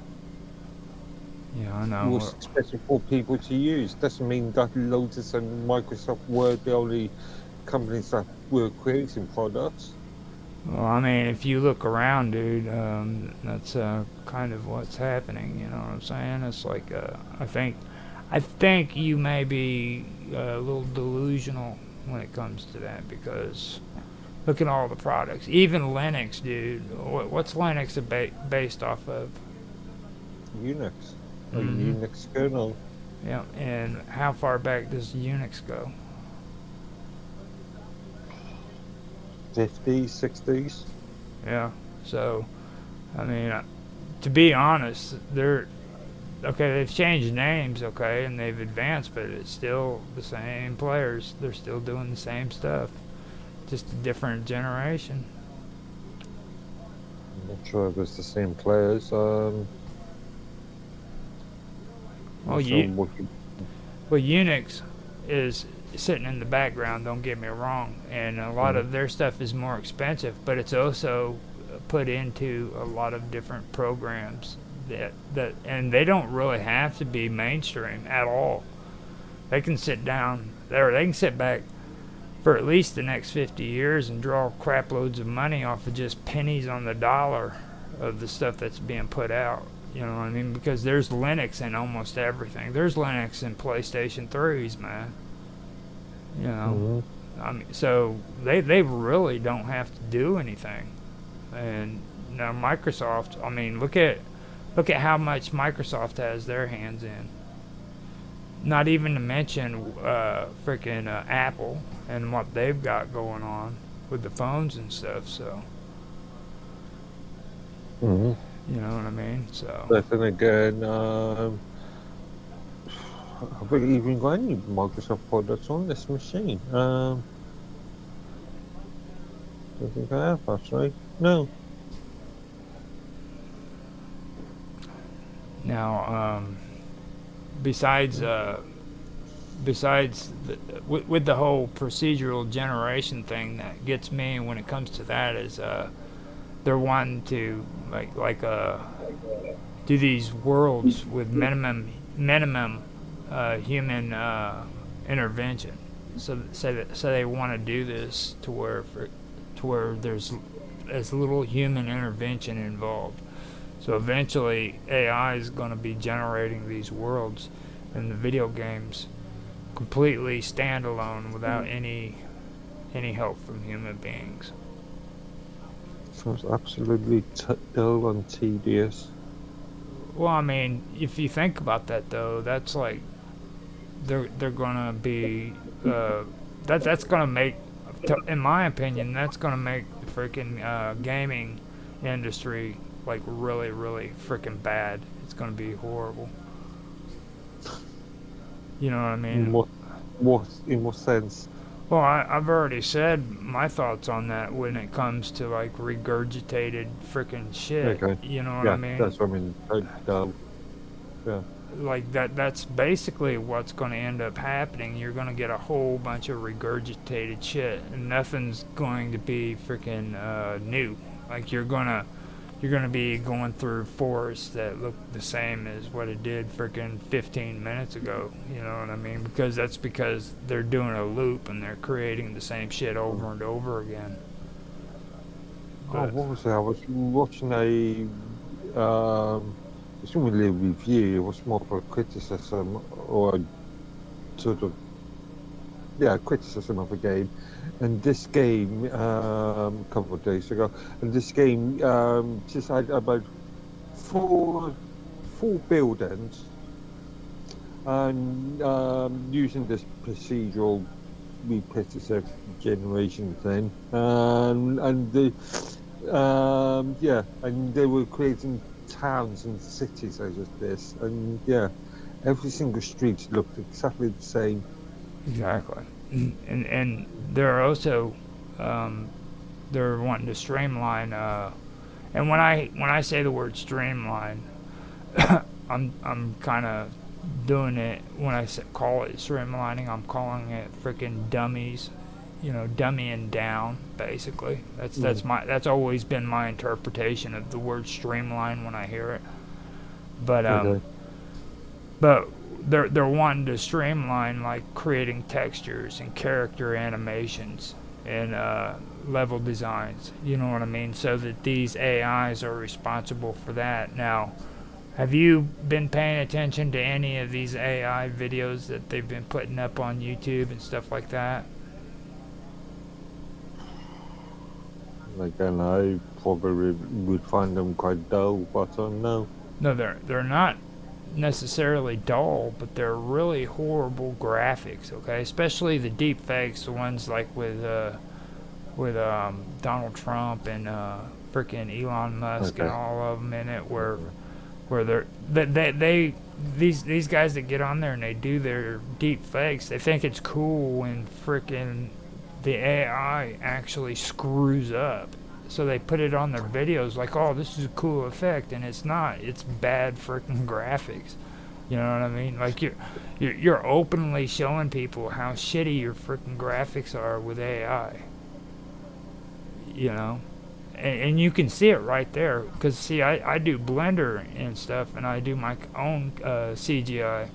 Yeah, I know. was expected for people to use. Doesn't mean that Lotus and Microsoft were the only companies that were creating products. Well, I mean, if you look around, dude, that's kind of what's happening. You know what I'm saying? It's like I think you may be a little delusional when it comes to that because look at all the products. Even Linux, dude. What's Linux based off of? Unix, a Mm-hmm. Unix kernel. Yeah, and how far back does Unix go? 50s, 60s. Yeah. So, I mean, to be honest, they're okay. They've changed names, okay, and they've advanced, but it's still the same players. They're still doing the same stuff, just a different generation. I'm not sure if it's the same players. Well, So you what you, well Unix is sitting in the background. Don't get me wrong, and a lot Mhm. of their stuff is more expensive, but it's also put into a lot of different programs that and they don't really have to be mainstream at all. They can sit down there. They can sit back for at least the next 50 years and draw crap loads of money off of just pennies on the dollar of the stuff that's being put out. You know what I mean? Because there's Linux in almost everything. There's Linux in PlayStation 3s, man. You know, Mhm. I mean, so they really don't have to do anything. And now Microsoft, I mean, look at how much Microsoft has their hands in. Not even to mention freaking Apple and what they've got going on with the phones and stuff. So Mhm. you know what I mean. So But then again, I've not even got any Microsoft products on this machine. Don't think I have actually. No. now, besides with the whole procedural generation thing, that gets me when it comes to that is they're wanting to do these worlds with minimum human intervention. So they want to do this to where there's as little human intervention involved. So eventually, AI is going to be generating these worlds in the video games completely standalone without any help from human beings. Sounds absolutely dull and tedious. Well, I mean, if you think about that though, that's like they're gonna be that's gonna make, in my opinion, that's gonna make the freaking gaming industry like really freaking bad. It's gonna be horrible. You know what I In mean? what sense? Well, I've already said my thoughts on that when it comes to like regurgitated freaking shit. Okay. You know what I Yeah, mean? that's what I mean. Dull. Yeah. Like that's basically what's going to end up happening. You're going to get a whole bunch of regurgitated shit and nothing's going to be freaking new. Like you're gonna be going through forests that look the same as what it did freaking 15 minutes ago. You know what I mean? Because they're doing a loop and they're creating the same shit over and over again. Oh, But what was it? I was watching it's not really a review. It was more of a criticism or sort of criticism of a game. And this game, a couple of days ago, and this game just had about four buildings, and using this procedural repetitive generation thing, and they were creating towns and cities out of this, and every single street looked exactly the same. exactly, and they're also um, they're wanting to streamline. And when I say the word streamline, I'm kind of doing it when I call it streamlining. I'm calling it freaking dummies. dummying down, basically. That's always been my interpretation of the word streamline when I hear it. But Okay. but they're wanting to streamline, like creating textures and character animations and level designs. You know what I mean? So that these AIs are responsible for that. Now, have you been paying attention to any of these AI videos that they've been putting up on YouTube and stuff like that? Again, I probably would find them quite dull, but no. No, they're not necessarily dull, but they're really horrible graphics. Okay, especially the deep fakes, the ones like with Donald Trump and freaking Elon Musk and Okay. all of them in it, where these guys that get on there and they do their deep fakes, they think it's cool when freaking the AI actually screws up. So they put it on their videos like, oh, this is a cool effect, and it's not. It's bad freaking graphics. You know what I mean? Like you're openly showing people how shitty your freaking graphics are with AI. You know, and you can see it right there. Because see, I do Blender and stuff, and I do my own CGI,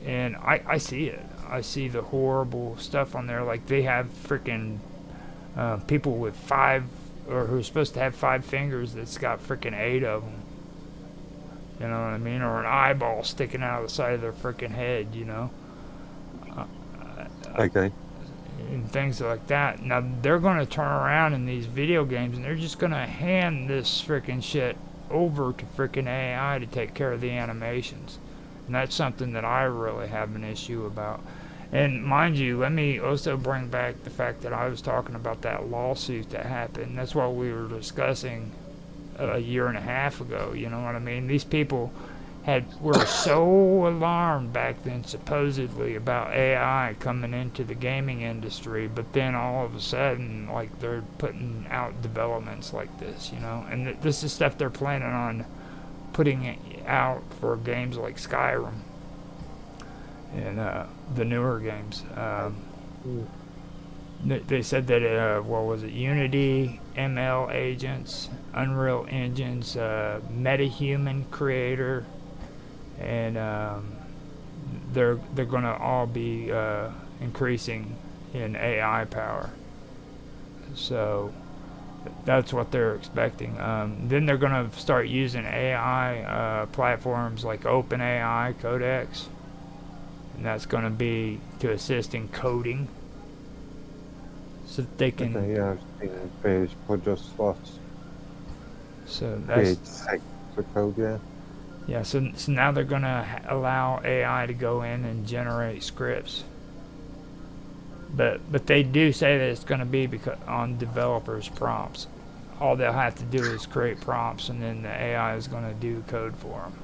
and I see it. I see the horrible stuff on there. Like they have freaking people with five, or who's supposed to have 5 fingers that's got freaking 8 of them. You know what I mean? Or an eyeball sticking out of the side of their freaking head, Okay. and things like that. Now they're going to turn around in these video games and they're just going to hand this freaking shit over to freaking AI to take care of the animations. And that's something that I really have an issue about. And mind you, let me also bring back the fact that I was talking about that lawsuit that happened. That's what we were discussing a year and a half ago. You know what I mean? These people were so alarmed back then, supposedly, about AI coming into the gaming industry, but then all of a sudden, like, they're putting out developments like this, and this is stuff they're planning on putting it out for games like Skyrim and the newer games. They said that what was it? Unity, ML agents, Unreal Engines, MetaHuman Creator, and they're going to all be increasing in AI power. So that's what they're expecting. Then they're going to start using AI platforms like OpenAI, Codex, and that's going to be to assist in coding, so that they can. Okay, yeah, I've seen various project slots. So Create that's text for code, yeah. yeah. So now they're going to allow AI to go in and generate scripts. But they do say that it's going to be on developers' prompts. All they'll have to do is create prompts, and then the AI is going to do code for them.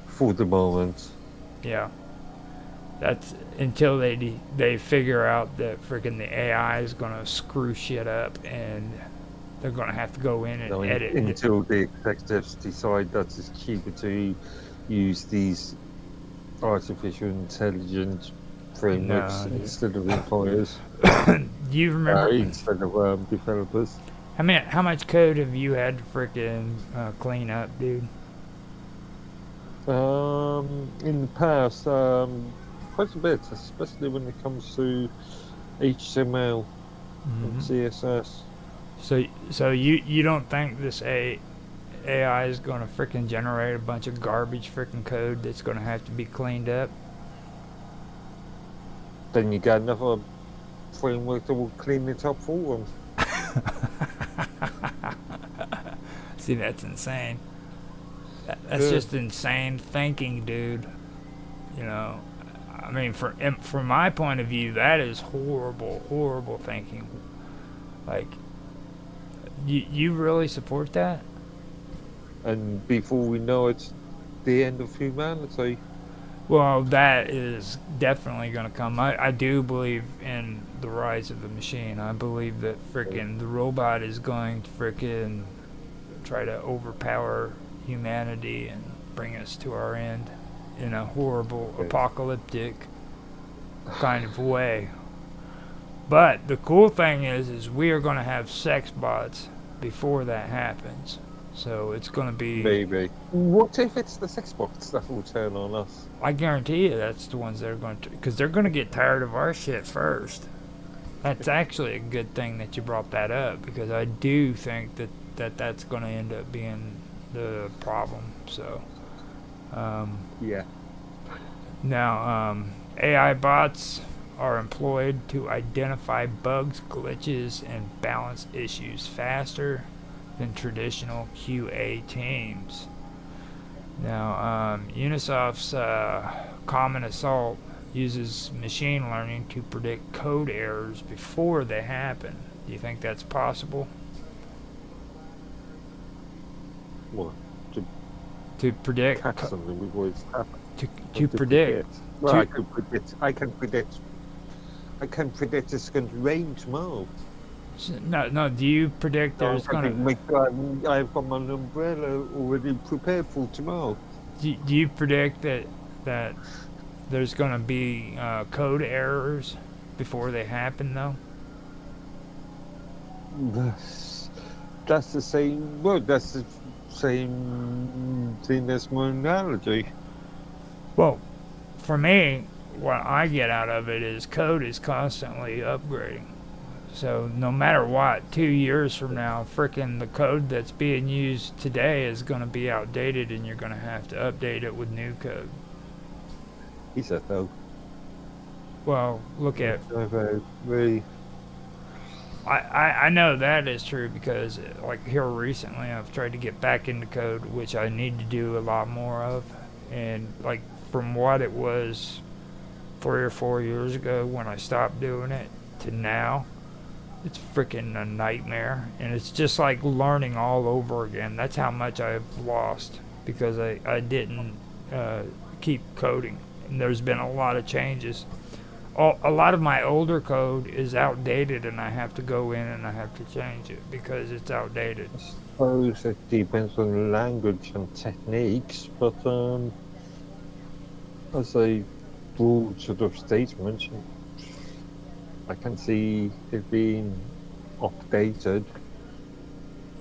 For the moment. Yeah. That's until they figure out that freaking the AI is going to screw shit up, and they're going to have to go in and edit it. Until the executives decide that it's cheaper to use these artificial intelligence frameworks instead of employers. Do you remember instead of developers. how much code have you had to freaking clean up, dude? In the past, quite a bit, especially when it comes to HTML and CSS. So you don't think this AI is going to freaking generate a bunch of garbage freaking code that's going to have to be cleaned up? Then you got another framework that will clean it up for them. See, that's insane. That's just insane thinking, dude. I mean, from my point of view, that is horrible thinking. Like, you really support that? And before we know it, the end of humanity. Well, that is definitely going to come. I do believe in the rise of the machine. I believe that freaking the robot is going to freaking try to overpower humanity and bring us to our end in a horrible, apocalyptic kind of way. But the cool thing is we are going to have sex bots before that happens. So it's going to be. Maybe. What if it's the sex bots that will turn on us? I guarantee you that's the ones that are going to. Because they're going to get tired of our shit first. That's actually a good thing that you brought that up. Because I do think that's going to end up being the problem. So. Yeah. Now, AI bots are employed to identify bugs, glitches, and balance issues faster than traditional QA teams. Now, Unisoft's Common Assault uses machine learning to predict code errors before they happen. Do you think that's possible? What? To predict Catch something before it's happened. to predict. Well, to- I can predict. I can predict it's going to rain tomorrow. No. Do you predict there's gonna? I've got my umbrella already prepared for tomorrow. Do you predict that there's gonna be code errors before they happen though? That's the same. Well, that's the same thing as my analogy. Well, for me, what I get out of it is code is constantly upgrading. So no matter what, 2 years from now, frickin' the code that's being used today is going to be outdated, and you're going to have to update it with new code. Is that though? Well, look at. Very. I know that is true because, like, here recently, I've tried to get back into code, which I need to do a lot more of, and like from what it was 3 or 4 years ago when I stopped doing it to now, it's freaking a nightmare, and it's just like learning all over again. That's how much I've lost because I didn't keep coding, and there's been a lot of changes. A lot of my older code is outdated, and I have to go in and I have to change it because it's outdated. I suppose it depends on the language and techniques, but as a broad sort of statement, I can see it being updated.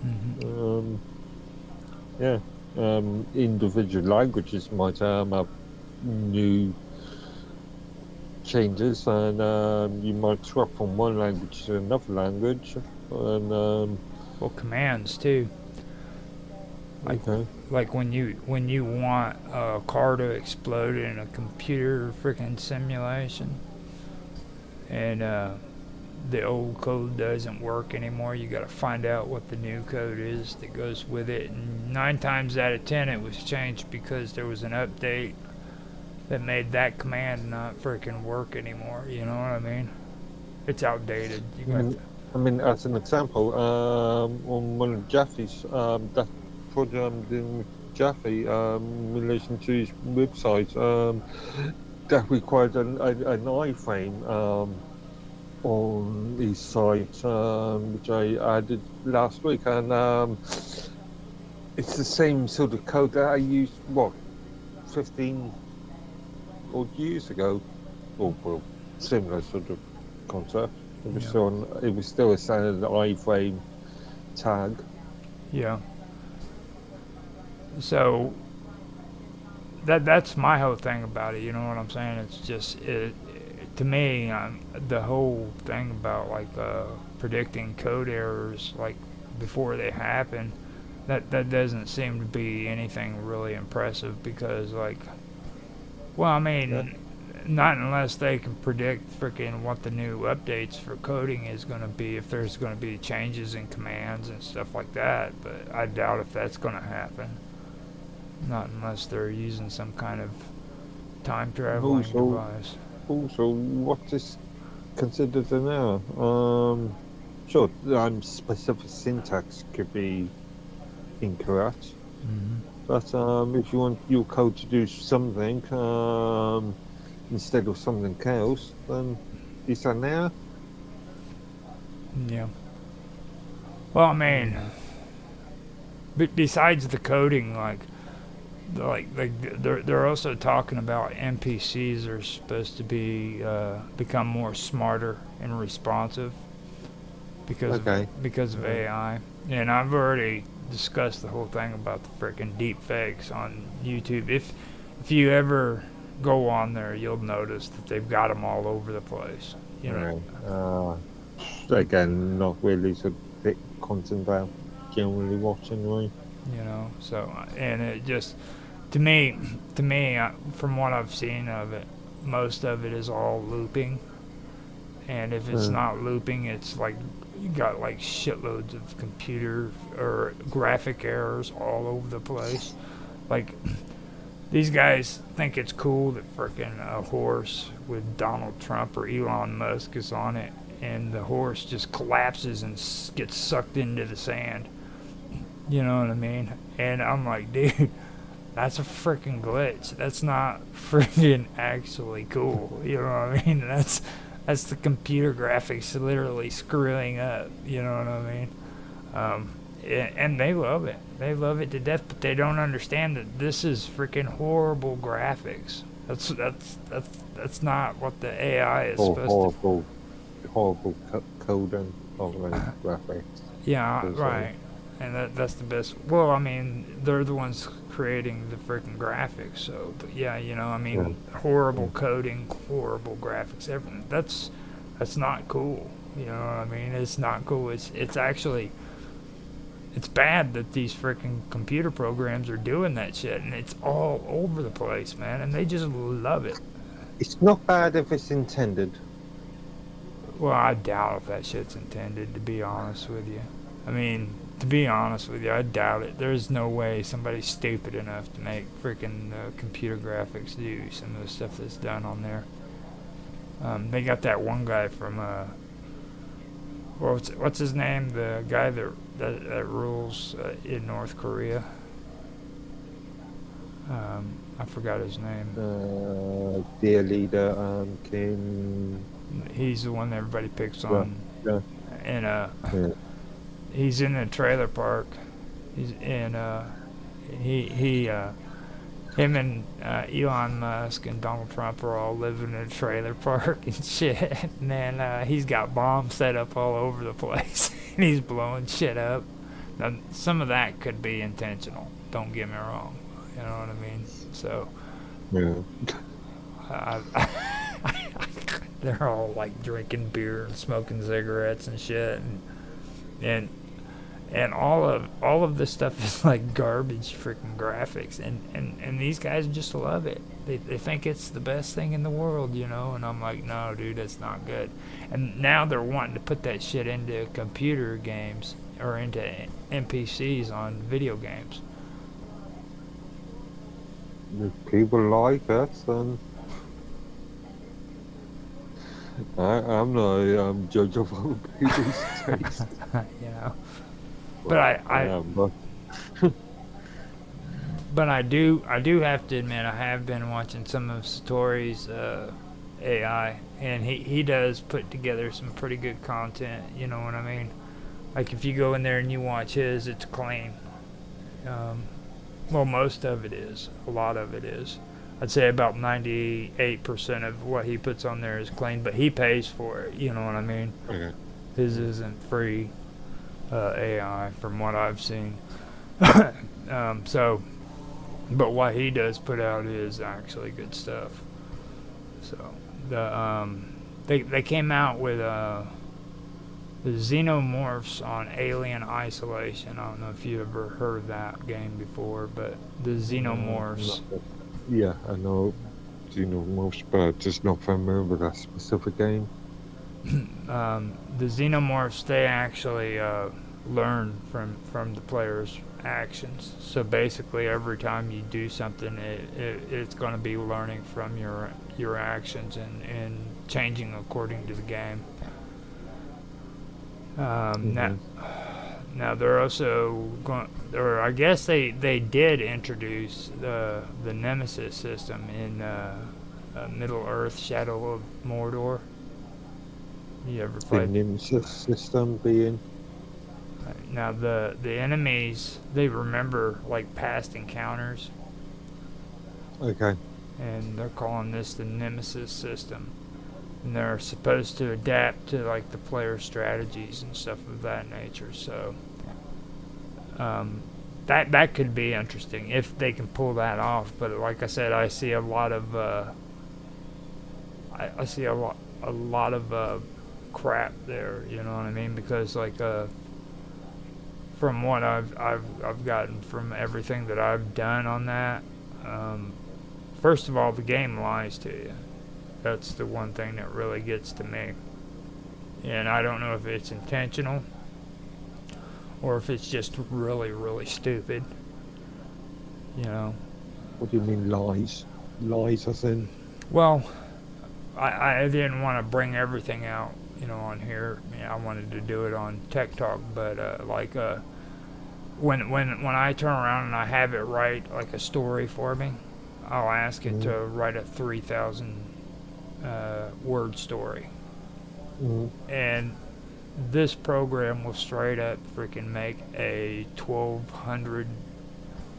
Mm-hmm. Individual languages might have new changes, and you might swap from one language to another language, and Well, commands too. okay. Like when you want a car to explode in a computer freaking simulation, and the old code doesn't work anymore. You got to find out what the new code is that goes with it. And 9 times out of 10, it was changed because there was an update that made that command not freaking work anymore. You know what I mean? It's outdated. You got to, I mean, as an example, on one of Jaffe's, that project I'm doing with Jaffe, in relation to his website, that required an iframe on his site, which I added last week, and it's the same sort of code that I used, 15 odd years ago, or well, similar sort of concept. It was still a standard iframe tag. yeah. So that's my whole thing about it. You know what I'm saying? It's just to me, the whole thing about like predicting code errors like before they happen, that doesn't seem to be anything really impressive because like, well, I mean, Yeah. not unless they can predict freaking what the new updates for coding is going to be, if there's going to be changes in commands and stuff like that. But I doubt if that's going to happen. Not unless they're using some kind of time traveling device. Also, what is considered an error? Sure, specific syntax could be incorrect, Mm-hmm. but if you want your code to do something instead of something else, then is that an error? Yeah. Well, I mean, besides the coding, like they're also talking about NPCs are supposed to become more smarter and responsive Okay. because of AI. And I've already discussed the whole thing about the freaking deep fakes on YouTube. If you ever go on there, you'll notice that they've got them all over the place. You know, Again, not really so thick content I'm generally watching, right? So and it just to me, from what I've seen of it, most of it is all looping. And if it's not looping, it's like you got like shitloads of computer or graphic errors all over the place. Like these guys think it's cool that frickin' a horse with Donald Trump or Elon Musk is on it, and the horse just collapses and gets sucked into the sand. You know what I mean? And I'm like, dude, that's a freaking glitch. That's not freaking actually cool. You know what I mean? That's the computer graphics literally screwing up. You know what I mean? And they love it. They love it to death, but they don't understand that this is freaking horrible graphics. That's not what the AI is supposed to. Horrible coding of graphics. Yeah, right. And that's the best. Well, I mean, they're the ones creating the freaking graphics. So, yeah, horrible coding, horrible graphics. Everything. That's not cool. You know what I mean? It's not cool. It's actually it's bad that these freaking computer programs are doing that shit, and it's all over the place, man. And they just love it. It's not bad if it's intended. Well, I doubt if that shit's intended, to be honest with you. I mean, to be honest with you, I doubt it. There's no way somebody's stupid enough to make freaking computer graphics do some of the stuff that's done on there. They got that one guy from what's his name? The guy that rules in North Korea. I forgot his name. Dear leader, Kim. He's the one that everybody picks on. Yeah. And he's in a trailer park. He's in him and Elon Musk and Donald Trump are all living in a trailer park and shit. And then he's got bombs set up all over the place, and he's blowing shit up. Now, some of that could be intentional. Don't get me wrong. You know what I mean? So, they're all like drinking beer and smoking cigarettes and shit, and all of this stuff is like garbage freaking graphics, and these guys just love it. They think it's the best thing in the world, and I'm like, no, dude, that's not good. And now they're wanting to put that shit into computer games or into NPCs on video games. If people like that, then I'm not judge of other people's taste. But but I do have to admit, I have been watching some of Satori's AI, and he does put together some pretty good content. You know what I mean? Like if you go in there and you watch his, it's clean. Well, most of it is. A lot of it is. I'd say about 98% of what he puts on there is clean, but he pays for it. You know what I mean? Okay. His isn't free AI from what I've seen. But what he does put out is actually good stuff. So they came out with the Xenomorphs on Alien Isolation. I don't know if you ever heard of that game before, but the Xenomorphs. Yeah, I know Xenomorphs, but I'm just not familiar with that specific game. The Xenomorphs, they actually learn from the player's actions. So basically, every time you do something, it's going to be learning from your actions and changing according to the game. Now they're also going, or I guess they did introduce the Nemesis system in Middle Earth: Shadow of Mordor. You ever played? The Nemesis system being. Now the enemies, they remember like past encounters, Okay. and they're calling this the Nemesis system. And they're supposed to adapt to like the player strategies and stuff of that nature. So um, that could be interesting if they can pull that off. But like I said, I see a lot of I see a lot of crap there. You know what I mean? Because like from what I've gotten from everything that I've done on that, um, first of all, the game lies to you. That's the one thing that really gets to me. And I don't know if it's intentional or if it's just really, really stupid. You know. What do you mean lies? Lies as in? Well, I didn't want to bring everything out, on here. I wanted to do it on Tech Talk, but when I turn around and I have it write like a story for me, I'll ask it to write a 3,000 word story, and this program will straight up freaking make a 1,200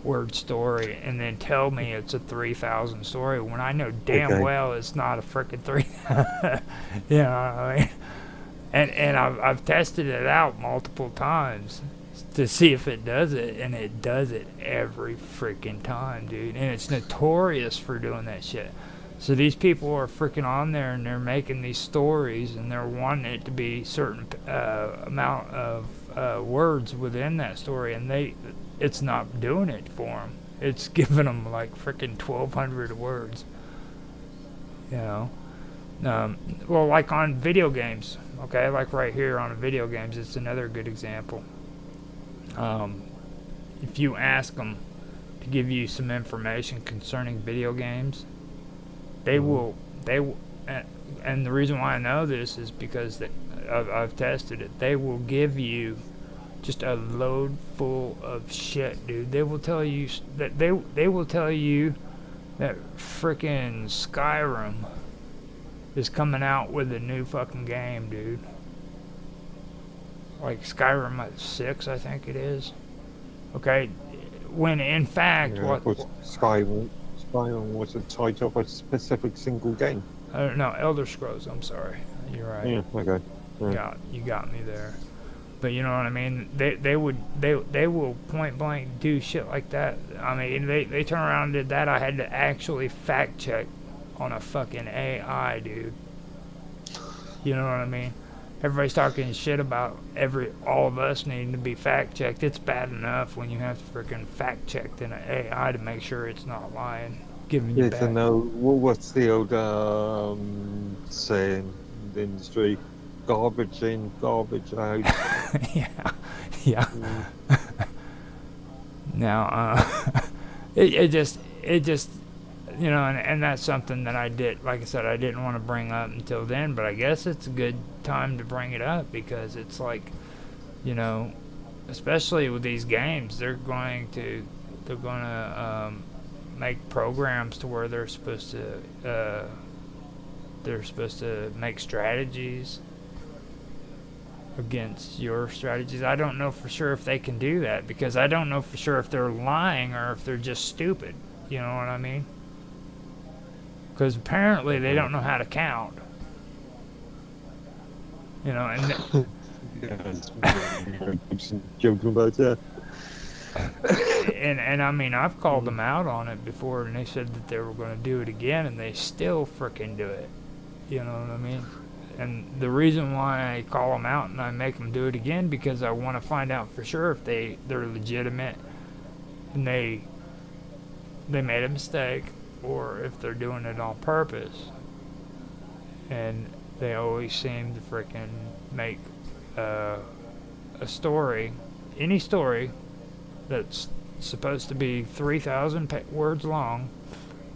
word story and then tell me it's a 3,000 story when I know damn well it's not a freaking 3,000. You know what I mean? And I've tested it out multiple times to see if it does it, and it does it every freaking time, dude. And it's notorious for doing that shit. So these people are freaking on there and they're making these stories and they're wanting it to be certain amount of words within that story, and it's not doing it for them. It's giving them like freaking 1,200 words. Well, like on video games, okay, like right here on video games, it's another good example. If you ask them to give you some information concerning video games, they will, and the reason why I know this is because I've tested it. They will give you just a load full of shit, dude. They will tell you that they will tell you that frickin' Skyrim is coming out with a new fucking game, dude. Like Skyrim 6, I think it is. Okay, when in fact Skyrim was the title of a specific single game. No, Elder Scrolls. I'm sorry, you're right. Yeah, okay. Yeah. You got me there. But you know what I mean? They will point blank do shit like that. I mean, they turn around and did that. I had to actually fact check on a fucking AI, dude. You know what I mean? Everybody's talking shit about all of us needing to be fact checked. It's bad enough when you have to freaking fact check in an AI to make sure it's not lying, giving you back. I know. What's the old saying in the industry? Garbage in, garbage out. yeah. Now, it just, and that's something that I did. Like I said, I didn't want to bring up until then, but I guess it's a good time to bring it up because it's like, especially with these games, they're going to make programs to where they're supposed to make strategies against your strategies. I don't know for sure if they can do that because I don't know for sure if they're lying or if they're just stupid. You know what I mean? Because apparently they don't know how to count. And joking about that. and I mean, I've called them out on it before, and they said that they were going to do it again, and they still frickin' do it. You know what I mean? And the reason why I call them out and I make them do it again because I want to find out for sure if they're legitimate and they made a mistake or if they're doing it on purpose. And they always seem to frickin' make a story, any story that's supposed to be 3,000 words long,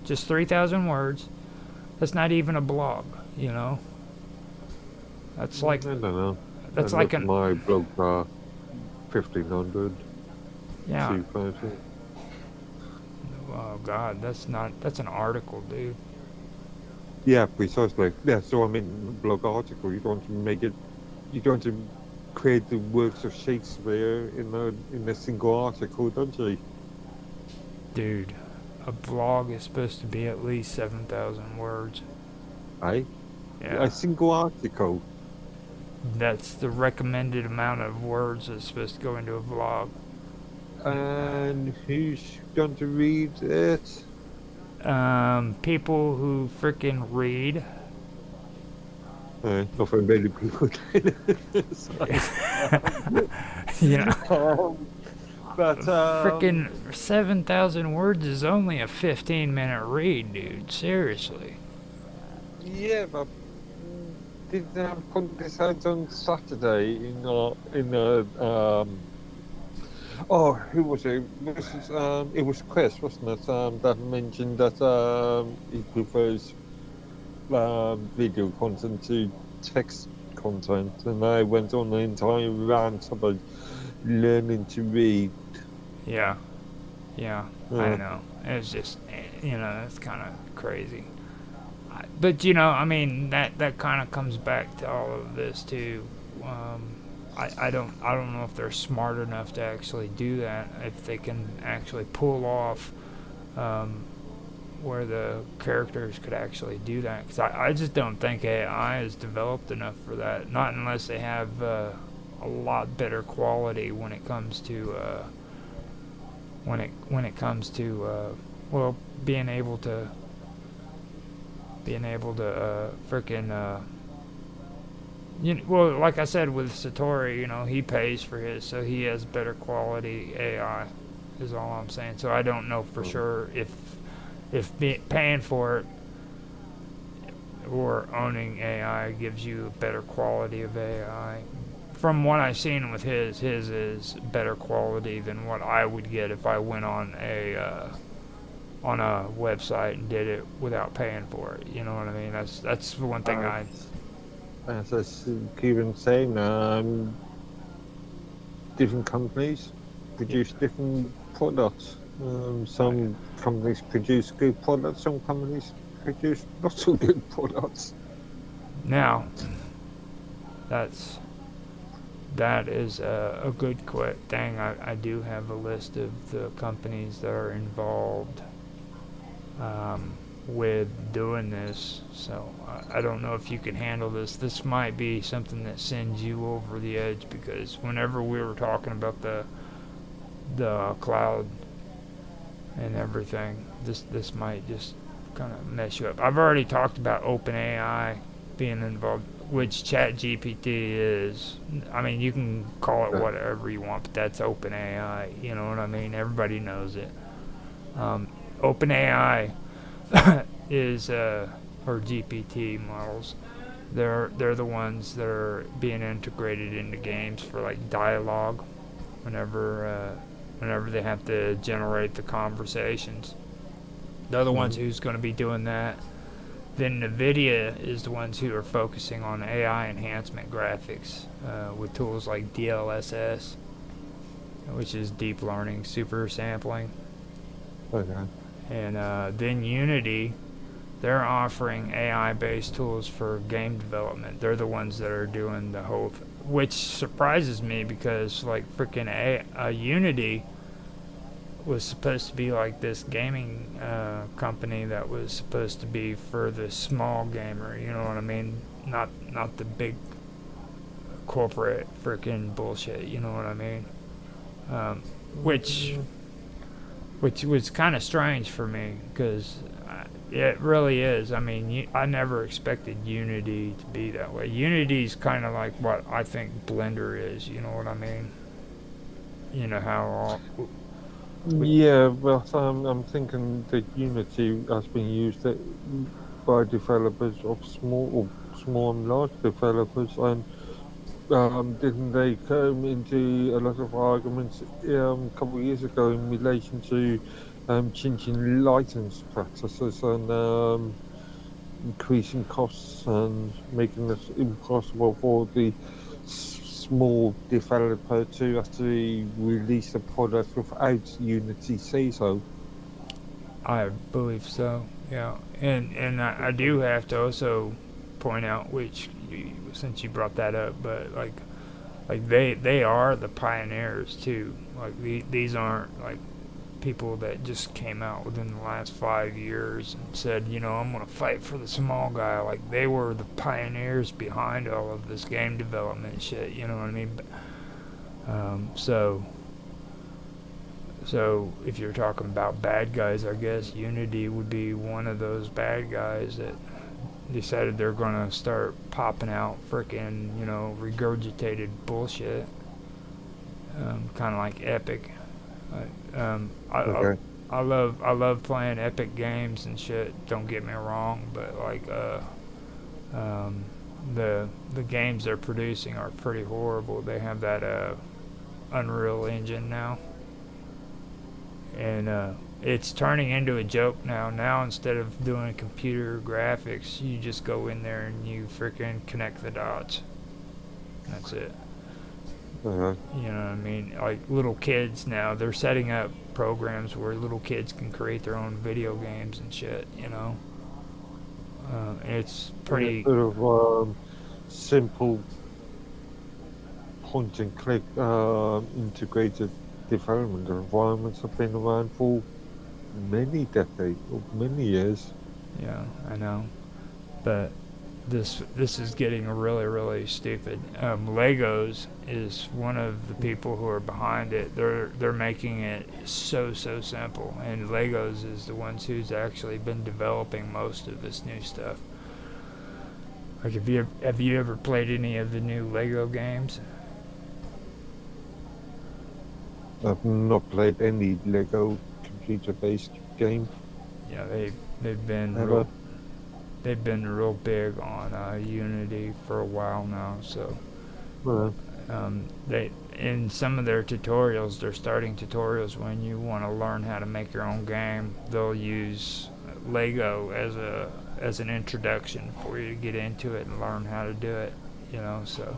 just 3,000 words. That's not even a blog, That's like I don't know. That's like my blog 1,500. Yeah. 2,000. Oh God, that's an article, dude. Yeah, precisely. Yeah, so I mean, blog article. You don't want to make it. You don't want to create the works of Shakespeare in a single article, don't you? Dude, a blog is supposed to be at least 7,000 words. Eh? Yeah. A single article. That's the recommended amount of words that's supposed to go into a vlog. And who's going to read it? People who freaking read. Not very many people. So, You know, but freaking 7,000 words is only a 15-minute read, dude. Seriously. yeah, but did they have put this out on Saturday oh, who was it? It was Chris, wasn't it? That mentioned that he prefers video content to text content, and I went on an entire rant about learning to read. Yeah. Yeah, I know. It's just, it's kind of crazy. But, I mean, that kind of comes back to all of this, too. I don't know if they're smart enough to actually do that, if they can actually pull off where the characters could actually do that. Because I just don't think AI is developed enough for that. Not unless they have a lot better quality when it comes to being able to freaking well, like I said with Satori, he pays for his, so he has better quality AI, is all I'm saying. So I don't know for sure if paying for it or owning AI gives you a better quality of AI. From what I've seen with his is better quality than what I would get if I went on a website and did it without paying for it. You know what I mean? That's the one thing As I keep on saying, different companies produce different products. Some companies produce good products, some companies produce not so good products. Now, that is a good thing. I do have a list of the companies that are involved with doing this, so I don't know if you can handle this. This might be something that sends you over the edge, because whenever we were talking about the cloud and everything, this might just kind of mess you up. I've already talked about OpenAI being involved, which ChatGPT is. I mean, you can call it whatever you want, but that's OpenAI. You know what I mean? Everybody knows it. OpenAI is or GPT models. They're the ones that are being integrated into games for like dialogue. Whenever they have to generate the conversations, they're the ones who's going to be doing that. Then NVIDIA is the ones who are focusing on AI enhancement graphics with tools like DLSS, which is deep learning super sampling. Okay. And then Unity, they're offering AI-based tools for game development. They're the ones that are doing the whole which surprises me, because like freaking Unity was supposed to be like this gaming company that was supposed to be for the small gamer, you know what I mean? Not the big corporate freaking bullshit, you know what I mean? Which was kind of strange for me, because it really is. I mean, I never expected Unity to be that way. Unity's kind of like what I think Blender is, you know what I mean? You know how Yeah, well, I'm thinking that Unity has been used by developers of small and large developers, and didn't they come into a lot of arguments a couple of years ago in relation to changing license practices and increasing costs and making it impossible for the small developer to actually release a product without Unity say so? I believe so, yeah. And I do have to also point out, which since you brought that up, but like they are the pioneers too. Like these aren't like people that just came out within the last 5 years and said, you know, I'm gonna fight for the small guy. Like they were the pioneers behind all of this game development shit. You know what I mean? So if you're talking about bad guys, I guess Unity would be one of those bad guys that decided they're gonna start popping out frickin', you know, regurgitated bullshit. Kind of like Epic. Okay. I love playing Epic games and shit. Don't get me wrong, but like um, the games they're producing are pretty horrible. They have that Unreal Engine now, and it's turning into a joke now. Now instead of doing computer graphics, you just go in there and you freaking connect the dots. That's it. Uh-huh. You know what I mean? Like little kids now, they're setting up programs where little kids can create their own video games and shit. You know, it's pretty. Sort of simple point and click integrated development environments have been around for many decades or many years. Yeah, I know, but this is getting really stupid. Legos is one of the people who are behind it. They're making it so simple, and Legos is the ones who's actually been developing most of this new stuff. Like, have you ever played any of the new Lego games? I've not played any Lego computer-based game Yeah, they've been ever. they've been real big on Unity for a while now. So Uh, they in some of their tutorials, they're starting tutorials when you want to learn how to make your own game. They'll use Lego as an introduction for you to get into it and learn how to do it. You know, so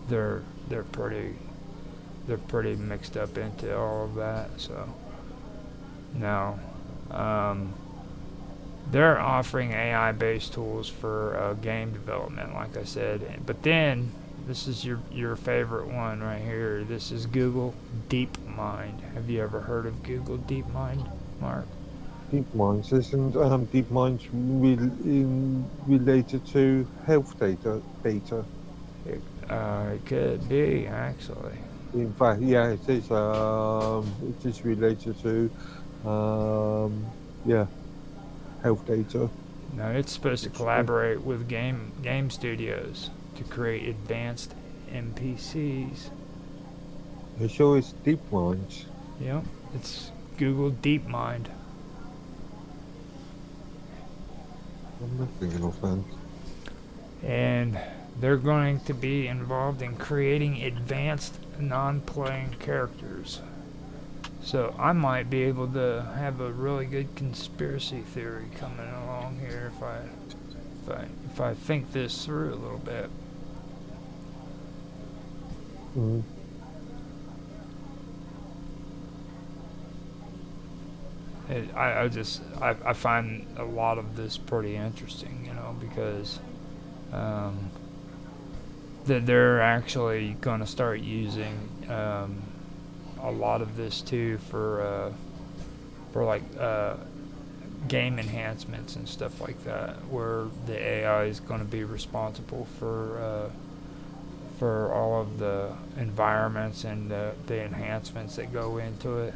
they're they're pretty they're pretty mixed up into all of that. So now. They're offering AI-based tools for game development, like I said. But then, this is your favorite one right here. This is Google DeepMind. Have you ever heard of Google DeepMind, Mark? DeepMind isn't DeepMind related to health data. It could be, actually. In fact, yeah, it is. It is related to yeah, health data. Now, it's supposed to collaborate with game studios to create advanced NPCs. It sure is DeepMind. Yep, it's Google DeepMind. I'm not thinking of that. And they're going to be involved in creating advanced non-playing characters. So I might be able to have a really good conspiracy theory coming along here if I think this through a little bit. Mm. I find a lot of this pretty interesting, you know, because that they're actually going to start using a lot of this too for like game enhancements and stuff like that, where the AI is going to be responsible for all of the environments and the enhancements that go into it.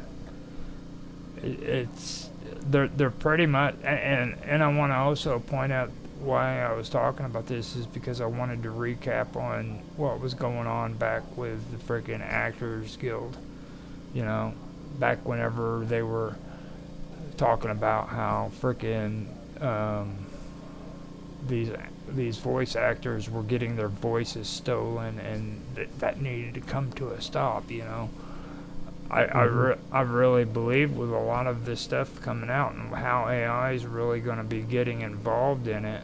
It's they're pretty much, and I want to also point out why I was talking about this is because I wanted to recap on what was going on back with the freaking Actors Guild. You know, back whenever they were talking about how freaking these voice actors were getting their voices stolen, and that needed to come to a stop. You know, I really believe with a lot of this stuff coming out and how AI is really going to be getting involved in it.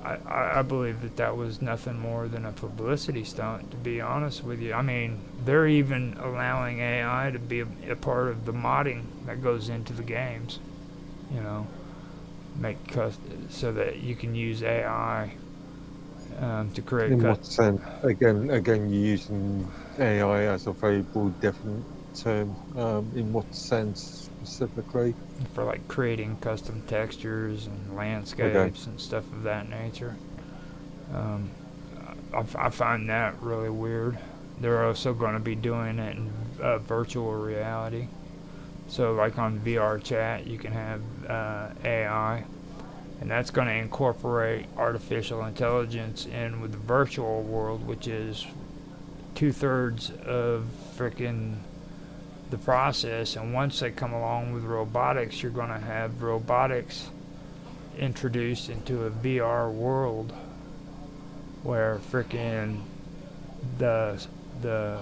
I believe that was nothing more than a publicity stunt, to be honest with you. I mean, they're even allowing AI to be a part of the modding that goes into the games, you know, so that you can use AI to create. In what sense? Again, you're using AI as a very broad term. In what sense specifically? For like creating custom textures and landscapes and stuff of that nature. Um, I find that really weird. They're also going to be doing it in virtual reality. So, like on VR chat, you can have AI, and that's going to incorporate artificial intelligence in with the virtual world, which is 2/3 of freaking the process. And once they come along with robotics, you're going to have robotics introduced into a VR world where freaking the the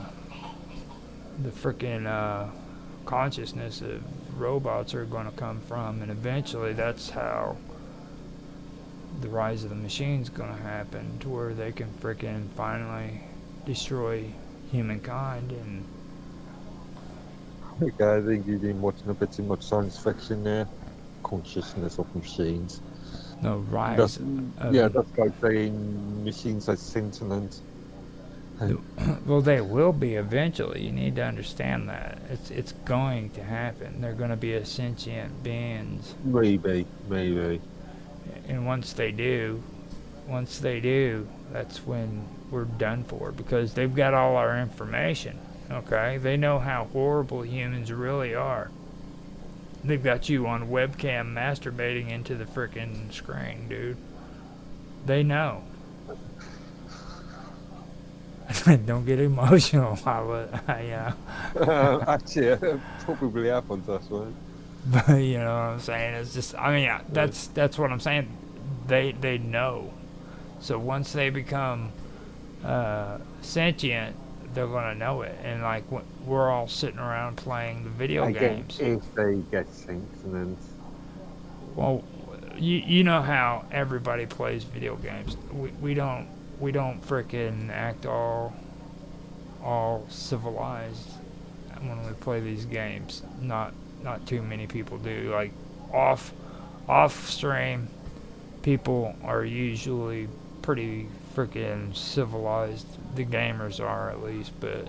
the freaking consciousness of robots are going to come from, and eventually that's how the rise of the machine's going to happen, to where they can freaking finally destroy humankind. And Okay, I think you've been watching a bit too much science fiction there. Consciousness of machines. the That's, rise of yeah, that's like saying machines are sentient. well, they will be eventually. You need to understand that it's going to happen. They're going to be a sentient beings, Maybe. and once they do, that's when we're done for, because they've got all our information. Okay, they know how horrible humans really are. They've got you on webcam masturbating into the frickin' screen, dude. They know. Don't get emotional. Actually, it probably happens, that's right. But you know what I'm saying? It's just, I mean, yeah, that's what I'm saying. They know. So once they become sentient, they're gonna know it. And like we're all sitting around playing the video Again, games. if they get sentient. Well, you know how everybody plays video games. We don't frickin' act all civilized when we play these games. Not too many people do. Like off stream, people are usually pretty frickin' civilized. The gamers are, at least, but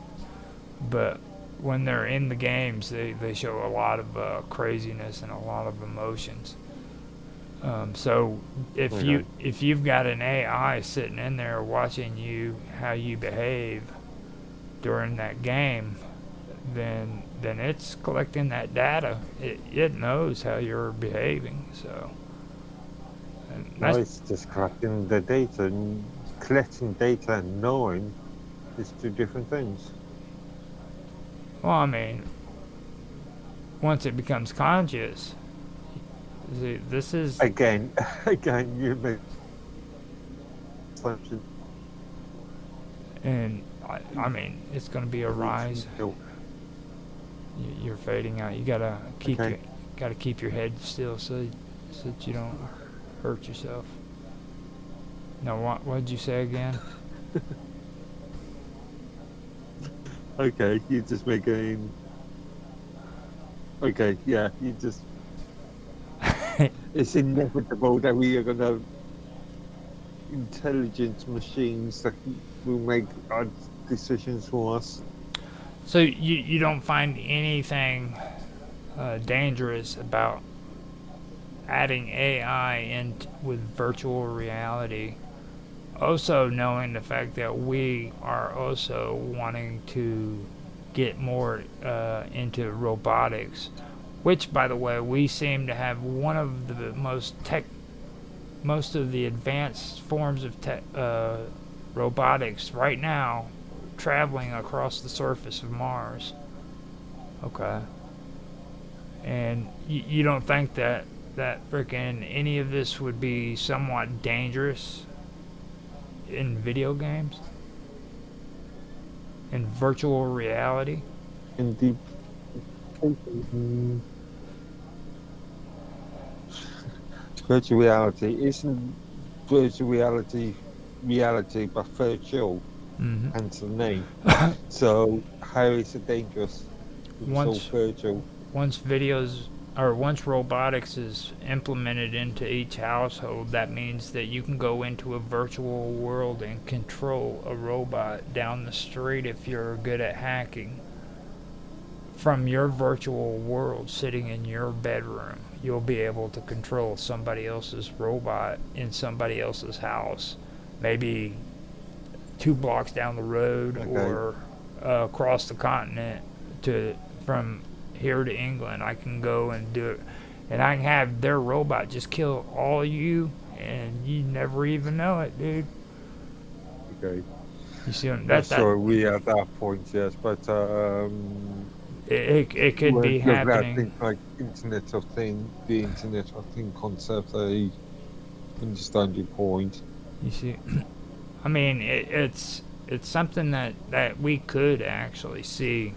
when they're in the games, they show a lot of craziness and a lot of emotions. So if you've got an AI sitting in there watching you, how you behave during that game, then it's collecting that data. It knows how you're behaving. So No, it's just collecting the data. And collecting data and knowing is two different things. well, I mean, once it becomes conscious, see, this is Again, you make assumption. and I mean, it's going to be a rise. You're fading out. You gotta keep your head still so that you don't hurt yourself. No, what did you say again? Okay, you just making. Okay, yeah, you just. It's inevitable that we are going to have intelligent machines that will make our decisions for us. So you don't find anything dangerous about adding AI in with virtual reality? Also knowing the fact that we are also wanting to get more into robotics, which, by the way, we seem to have one of the most of the advanced forms of robotics right now, traveling across the surface of Mars. Okay. And you don't think that freaking any of this would be somewhat dangerous in video games? In virtual reality? In the virtual reality isn't virtual reality but virtual, Mm-hmm. hence the name. So how is it dangerous? It's all virtual. Once robotics is implemented into each household, that means that you can go into a virtual world and control a robot down the street if you're good at hacking from your virtual world sitting in your bedroom, you'll be able to control somebody else's robot in somebody else's house, maybe 2 blocks down the road Okay. or across the continent to from here to England. I can go and do it, and I can have their robot just kill all of you, and you never even know it, dude. Okay. You see what- Not that sure we at that point yet, but it could we're be looking at happening. things like Internet of Things, the Internet of Things concept. I understand your point. You see, I mean, it's something that we could actually see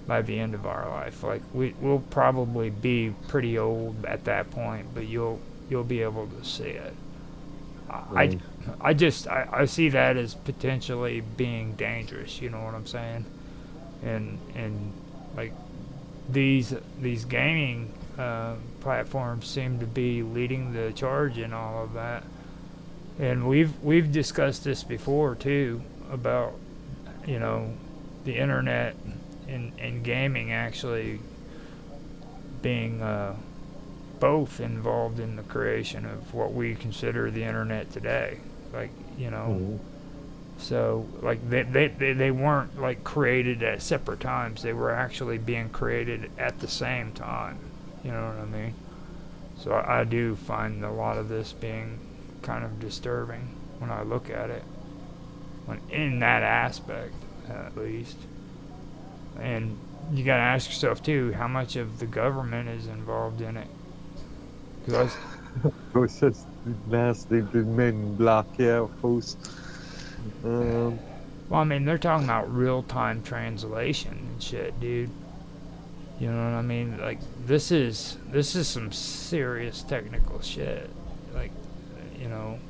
by the end of our life. Like we'll probably be pretty old at that point, but you'll be able to see it. I, Um, I see that as potentially being dangerous. You know what I'm saying? And like these gaming platforms seem to be leading the charge in all of that. And we've discussed this before too about you know the internet and gaming actually being both involved in the creation of what we consider the internet today. Like mhm. so like they weren't like created at separate times. They were actually being created at the same time. You know what I mean? So I do find a lot of this being kind of disturbing when I look at it, when in that aspect at least. And you got to ask yourself too, how much of the government is involved in it? Because It was just nasty, the men in black, yeah, of course. Um, well, I mean, they're talking about real-time translation and shit, dude. You know what I mean? Like this is some serious technical shit. Like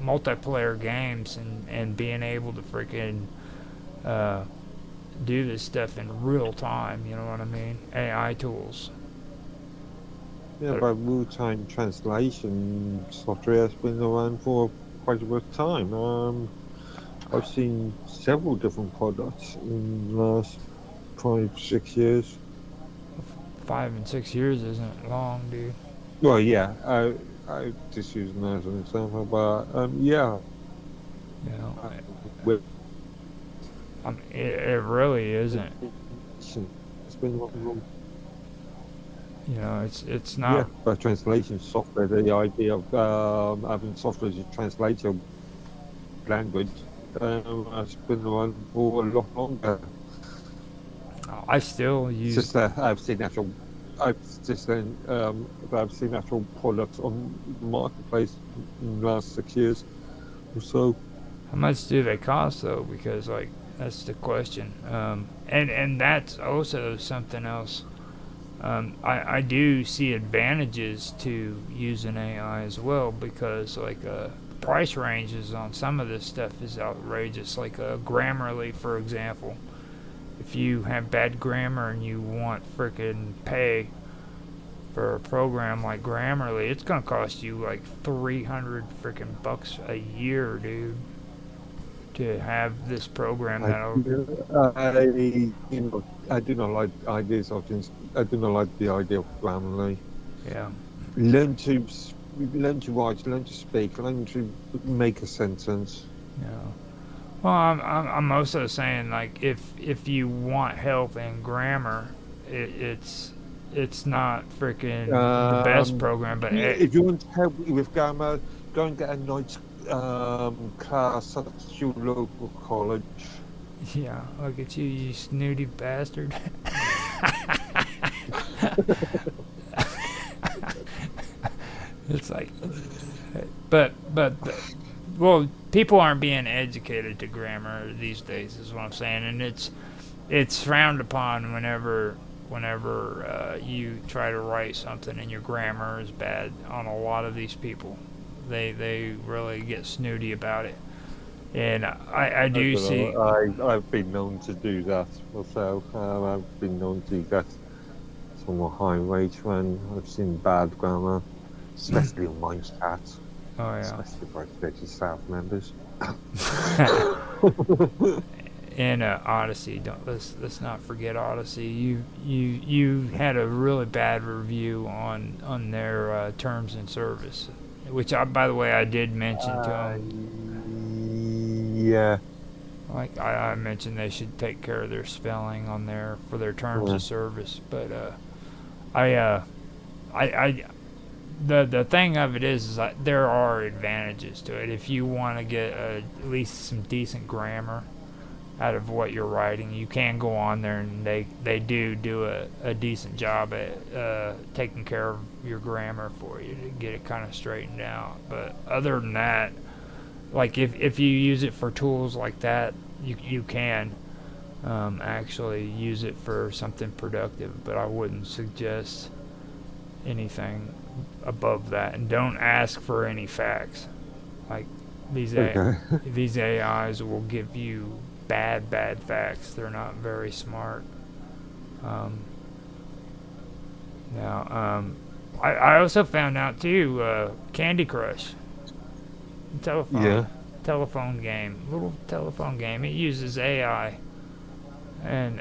multiplayer games and being able to freaking uh, do this stuff in real time. You know what I mean? AI tools. yeah, But but real-time translation software has been around for quite a bit of time. I've seen several different products in the last 5, 6 years. 5 and 6 years isn't long, dude. Well, yeah, I just using that as an example, but yeah, You know, uh, with I mean, it really isn't. it's been long. You know, it's Yeah, not. but translation software, the idea of having software to translate your language has been around for a lot longer. I still It's use. just that I've just then I've seen actual products on the marketplace in the last 6 years or so. How much do they cost though? Because like that's the question. And that's also something else. I do see advantages to using AI as well because like price ranges on some of this stuff is outrageous. Like Grammarly, for example. If you have bad grammar and you want freaking pay for a program like Grammarly, it's gonna cost you like 300 freaking bucks a year, dude, to have this program I, that'll. I, I do not like ideas of things. I do not like the idea of Grammarly. Yeah. Learn to learn to write, learn to speak, learn to make a sentence. Yeah. Well, I'm also saying like if you want help in grammar, it's not freaking the best program, but If you want help with grammar, go and get a nice class at your local college. yeah, look at you, you snooty bastard. It's like, but well, people aren't being educated to grammar these days, is what I'm saying, and it's frowned upon whenever you try to write something and your grammar is bad on a lot of these people. They really get snooty about it, and I do see. I've been known to do that myself. I've been known to get somewhat high rate when I've seen bad grammar, especially on my chat, Oh yeah. especially by especially staff members. in Odyssey. Don't let's not forget Odyssey. You had a really bad review on their terms and service, which by the way I did mention to them. Yeah. Like I mentioned, they should take care of their spelling on there for their terms of service. But I the thing of it is that there are advantages to it. If you want to get at least some decent grammar out of what you're writing, you can go on there and they do a decent job at taking care of your grammar for you to get it kind of straightened out. But other than that, like if you use it for tools like that, you can actually use it for something productive. But I wouldn't suggest anything above that, and don't ask for any facts. Like these these AIs will give you bad facts. They're not very smart. I also found out too, Candy Crush, telephone game, little telephone game. It uses AI, and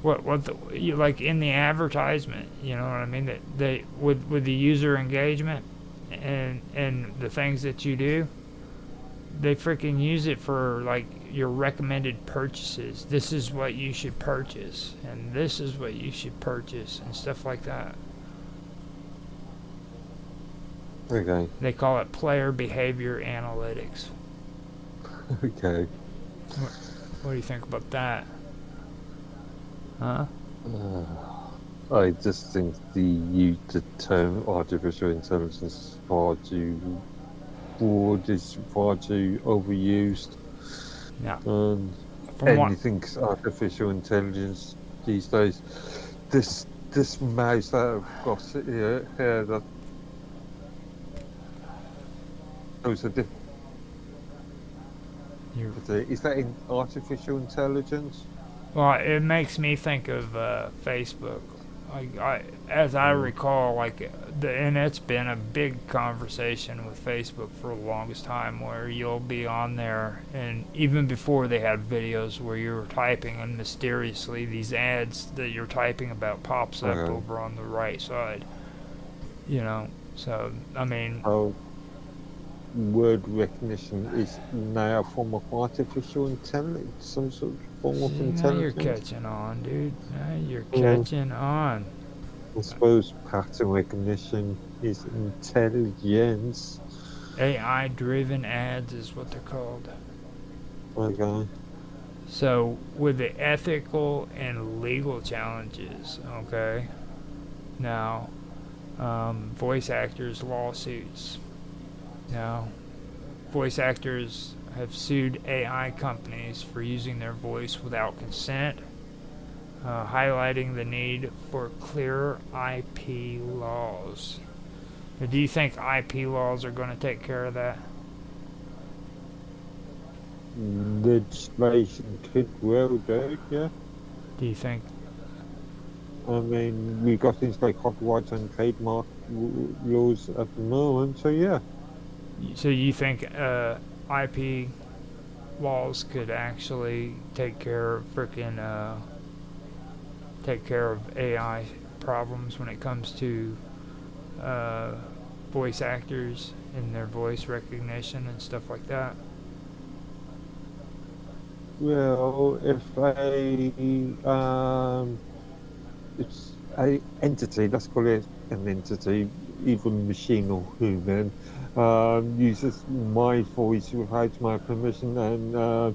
like in the advertisement, you know what I mean? That they with the user engagement and the things that you do, they freaking use it for like your recommended purchases. This is what you should purchase, and this is what you should purchase, and stuff like that. Okay. They call it player behavior analytics. Okay. What do you think about that? Huh? I just think the term artificial intelligence is far too broad, is far too overused. Yeah. And anything's artificial intelligence these days. This mouse that I've got here that those are different. Is that in artificial intelligence? Well, it makes me think of Facebook. As I recall, and it's been a big conversation with Facebook for the longest time, where you'll be on there, and even before they had videos where you were typing, and mysteriously these ads that you're typing about pops up over on the right side. You know, so I mean. Oh. Word recognition is now a form of artificial intelligence, some sort of form of intelligence. Now you're catching on, dude. Now you're catching on. I suppose pattern recognition is intelligence. AI-driven ads is what they're called. Okay. So, with the ethical and legal challenges, okay, now, voice actors' lawsuits. Now, voice actors have sued AI companies for using their voice without consent, highlighting the need for clearer IP laws. Now, do you think IP laws are going to take care of that? Legislation could well do, yeah. Do you think? I mean, we've got things like copyright and trademark laws at the moment, so yeah. So you think IP laws could actually take care of AI problems when it comes to voice actors and their voice recognition and stuff like that? Well, if it's an entity, let's call it an entity, even machine or human, uses my voice without my permission and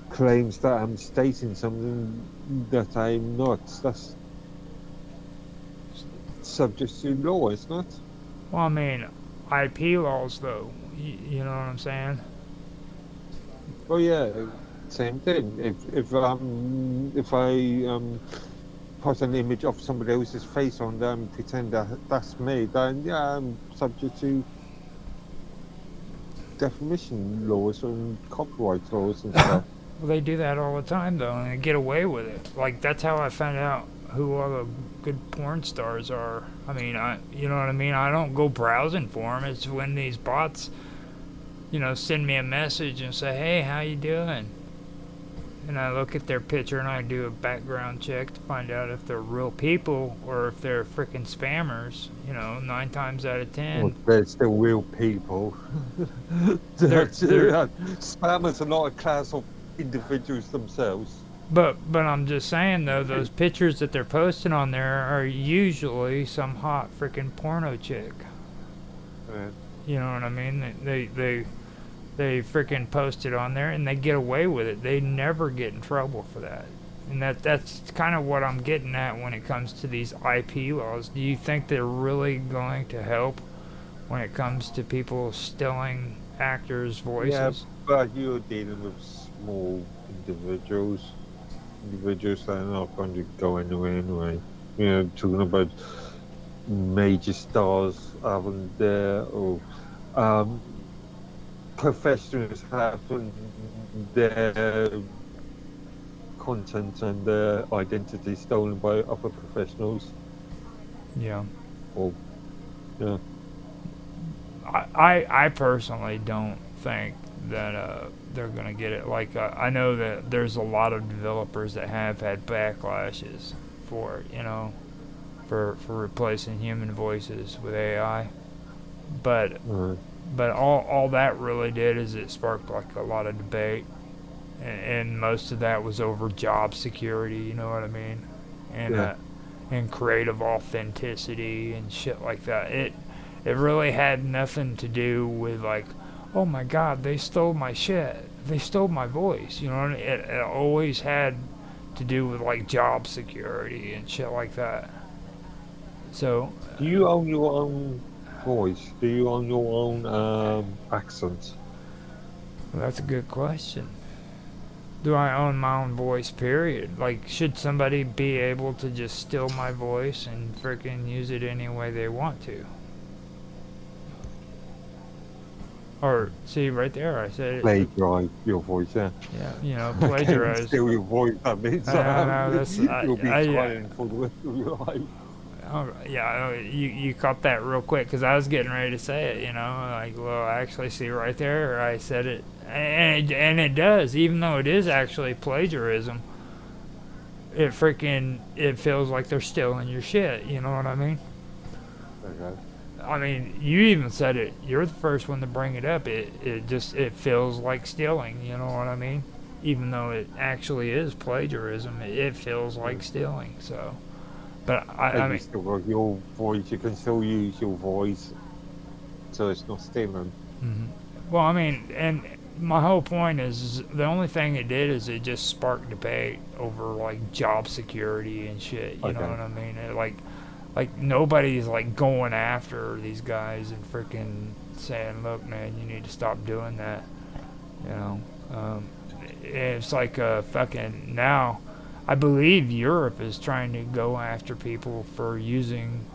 claims that I'm stating something that I'm not. That's subject to law, isn't it? Well, I mean, IP laws, though. You know what I'm saying? Oh yeah, same thing. If I put an image of somebody else's face on there and pretend that that's me, then yeah, I'm subject to defamation laws and copyright laws and stuff. Well, they do that all the time, though, and they get away with it. Like, that's how I found out who all the good porn stars are. I mean, you know what I mean? I don't go browsing for them. It's when these bots, send me a message and say, hey, how you doing? And I look at their picture and I do a background check to find out if they're real people or if they're freaking spammers. 9 times out of Well, 10. they're still real people. They're, they're, Spammers are not a class of individuals themselves. but I'm just saying though, those pictures that they're posting on there are usually some hot freaking porno chick. Yeah. You know what I mean? They freaking post it on there and they get away with it. They never get in trouble for that. And that's kind of what I'm getting at when it comes to these IP laws. Do you think they're really going to help when it comes to people stealing actors' voices? Yeah, but you're dealing with small individuals. Individuals that are not going to go anywhere anyway. Talking about major stars haven't there, or professionals having their content and their identity stolen by other professionals. Yeah. Or, yeah. I personally don't think that they're going to get it. Like, I know that there's a lot of developers that have had backlashes for it, for replacing human voices with AI. But all that really did is it sparked like a lot of debate, and most of that was over job security. You know what I mean? And creative authenticity and shit like that. It really had nothing to do with like, oh my God, they stole my shit. They stole my voice. It always had to do with like job security and shit like that. So, do you own your own voice? Do you own your own accent? well, that's a good question. Do I own my own voice, period? Like, should somebody be able to just steal my voice and freaking use it any way they want to? Or, see, right there, I said it. Plagiarize your voice, yeah. Yeah, plagiarize. Steal your voice, that means you'll be crying for the rest of your life. Yeah, you caught that real quick because I was getting ready to say it, like, well, I actually see right there, I said it, and it does, even though it is actually plagiarism, it feels like they're stealing your shit, you know what I mean? Okay. I mean, you even said it, you're the first one to bring it up, it feels like stealing, you know what I mean? Even though it actually is plagiarism, it feels like stealing, so... But I mean, still got your voice. You can still use your voice, so it's not stealing. Mm-hmm. Well, I mean, and my whole point is the only thing it did is it just sparked debate over like job security and shit. You know what I mean? Like nobody's like going after these guys and freaking saying, "Look, man, you need to stop doing that." It's like fucking now. I believe Europe is trying to go after people for using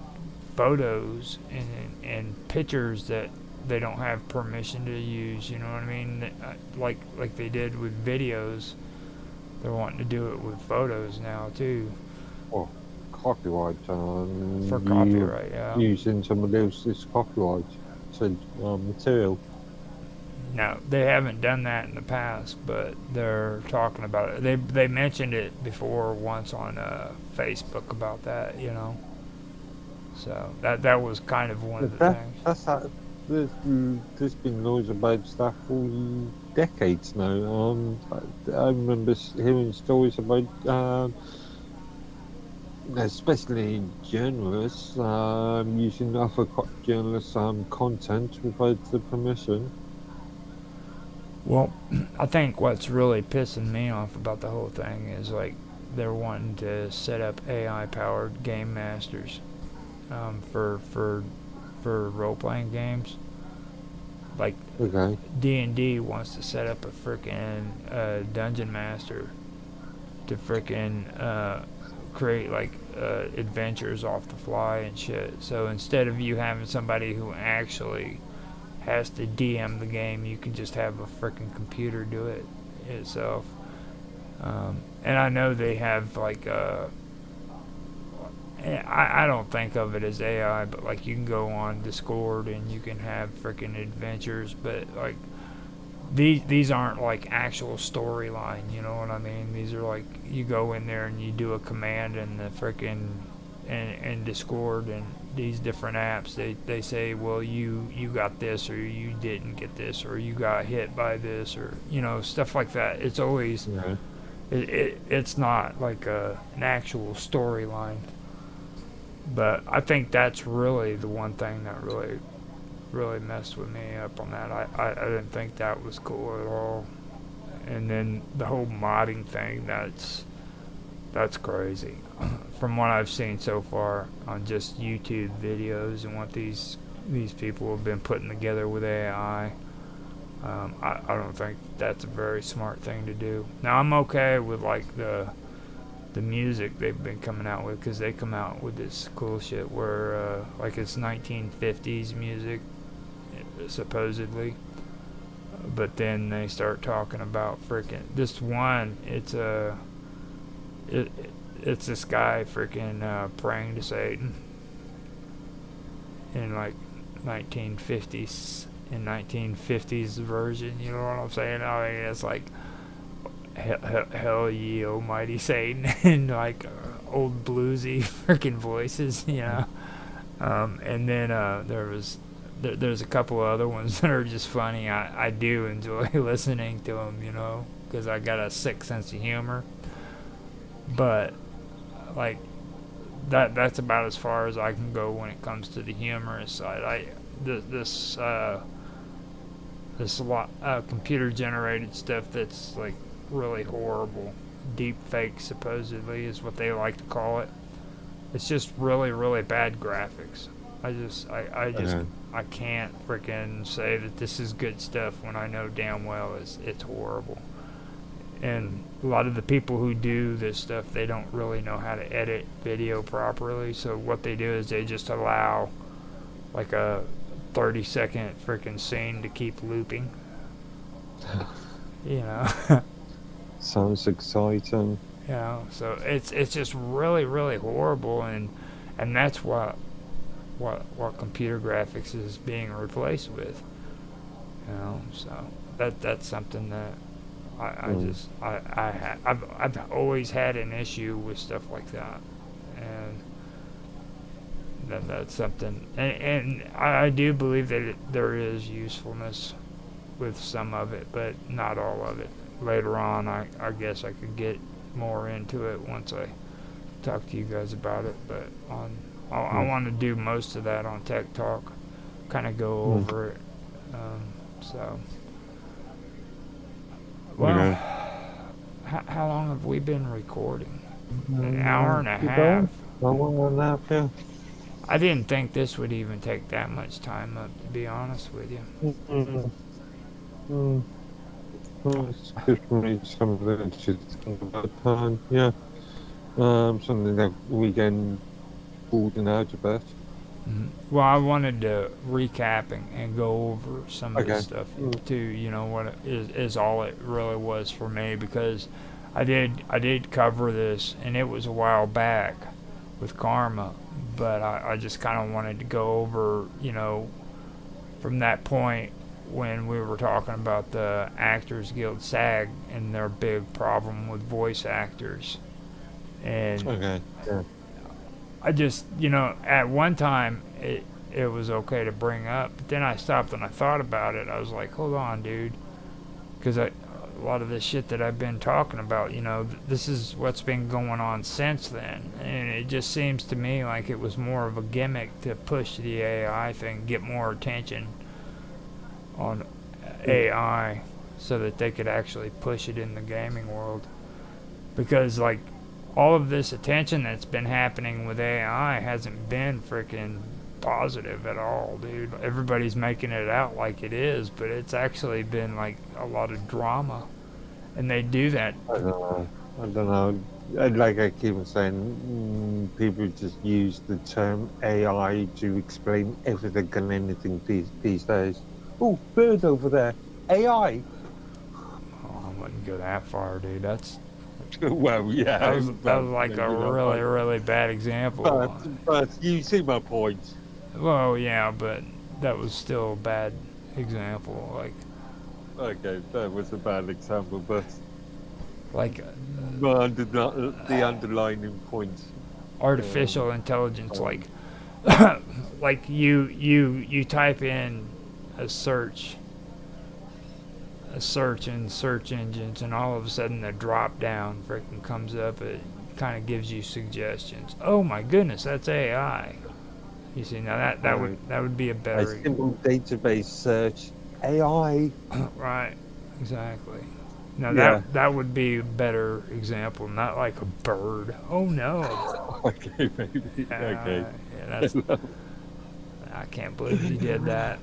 photos and pictures that they don't have permission to use. You know what I mean? Like they did with videos, they're wanting to do it with photos now too. Or copyright. For copyright, yeah. Using somebody else's copyright material. No, they haven't done that in the past, but they're talking about it. They mentioned it before once on Facebook about that, So that was kind of one of the things. There's been noise about stuff for decades now. I remember hearing stories about, especially journalists using other journalists' content without the permission. Well, I think what's really pissing me off about the whole thing is like they're wanting to set up AI-powered game masters for role-playing games. Like D&D wants to set up a freaking dungeon master to freaking create like adventures off the fly and shit. So instead of you having somebody who actually has to DM the game, you can just have a freaking computer do it itself. And I know they have like I don't think of it as AI, but like you can go on Discord and you can have freaking adventures, but like these aren't like actual storyline, you know what I mean? These are like you go in there and you do a command and the freaking and Discord and these different apps they say, well, you got this or you didn't get this or you got hit by this or stuff like that. It's always Yeah. it's not like an actual storyline. But I think that's really the one thing that really messed with me up on that. I didn't think that was cool at all. And then the whole modding thing, that's crazy. From what I've seen so far on just YouTube videos and what these people have been putting together with AI, I don't think that's a very smart thing to do. Now I'm okay with like the music they've been coming out with, because they come out with this cool shit where like it's 1950s music supposedly, but then they start talking about freaking this one. It's this guy freaking praying to Satan in like 1950s in 1950s version. You know what I'm saying? I mean, it's like hell ye almighty Satan and like old bluesy freaking voices, and then there's a couple of other ones that are just funny. I do enjoy listening to them, because I got a sick sense of humor. But like that's about as far as I can go when it comes to the humorous side. This computer generated stuff that's like really horrible. Deep fake supposedly is what they like to call it. It's just really, really bad graphics. I can't freaking say that this is good stuff when I know damn well it's horrible. And a lot of the people who do this stuff, they don't really know how to edit video properly. So what they do is they just allow like a 30-second freaking scene to keep looping. Sounds exciting. So it's just really, really horrible, and that's what computer graphics is being replaced with. So that's something that I've always had an issue with stuff like that, and that's something, and I do believe that there is usefulness with some of it, but not all of it. Later on, I guess I could get more into it once I talk to you guys about it, but I want to do most of that on Tech Talk, kind of go over it. Well, how long have we been recording? An hour and a half. Hour and a half, yeah. I didn't think this would even take that much time up, to be honest with you. Well, it's good for me, something that I should think about time, yeah. Something that we can broaden out about. Well, I wanted to recap and go over some of the stuff too. What it is all it really was for me, because I did cover this, and it was a while back with Karma, but I just kind of wanted to go over, from that point when we were talking about the Actors Guild SAG and their big problem with voice actors. And I just, at one time it was okay to bring up, but then I stopped and I thought about it. I was like, hold on, dude, because a lot of the shit that I've been talking about, this is what's been going on since then, and it just seems to me like it was more of a gimmick to push the AI thing, get more attention on AI so that they could actually push it in the gaming world. Because like all of this attention that's been happening with AI hasn't been freaking positive at all, dude. Everybody's making it out like it is, but it's actually been like a lot of drama, and they do that. I don't know. Like I keep saying, people just use the term AI to explain everything and anything these days. Oh, bird over there. AI. Oh, I wouldn't go that far, dude. That's well, yeah. That was like a really, really bad example. But you see my point. Well, yeah, but that was still a bad example. Like, Okay, that was a bad example, but Like the underlining point. artificial intelligence, Um, like you type in a search in search engines, and all of a sudden the drop down freaking comes up. It kind of gives you suggestions. Oh my goodness, that's AI. You see, now uh, that would be a a better simple database search, AI. right, exactly. Now Yeah. that would be a better example, not like a bird. Oh no. Okay, maybe. Okay. Yeah, that's I can't believe you did that.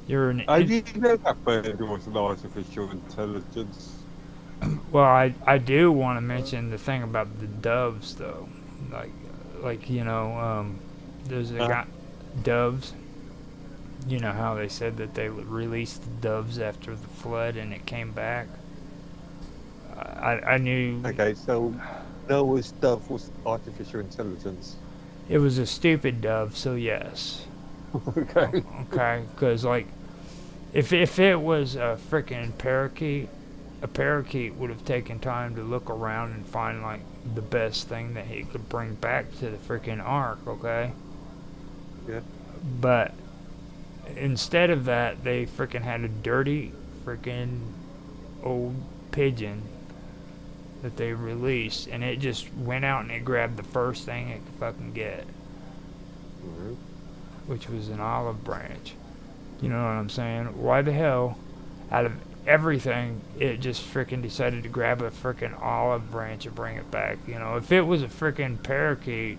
You're an I didn't know that bird was an artificial intelligence. well, I do want to mention the thing about the doves though, like there's a Uh, guy doves. You know how they said that they released the doves after the flood and it came back. I knew okay, so Noah's dove was artificial intelligence. it was a stupid dove, so yes, Okay. okay, because like if it was a freaking parakeet, a parakeet would have taken time to look around and find like the best thing that he could bring back to the freaking ark, okay? Yeah. But instead of that, they freaking had a dirty freaking old pigeon that they released, and it just went out and it grabbed the first thing it could fucking get, Mhm. which was an olive branch. You know what I'm saying? Why the hell, out of everything, it just freaking decided to grab a freaking olive branch and bring it back? You know, if it was a freaking parakeet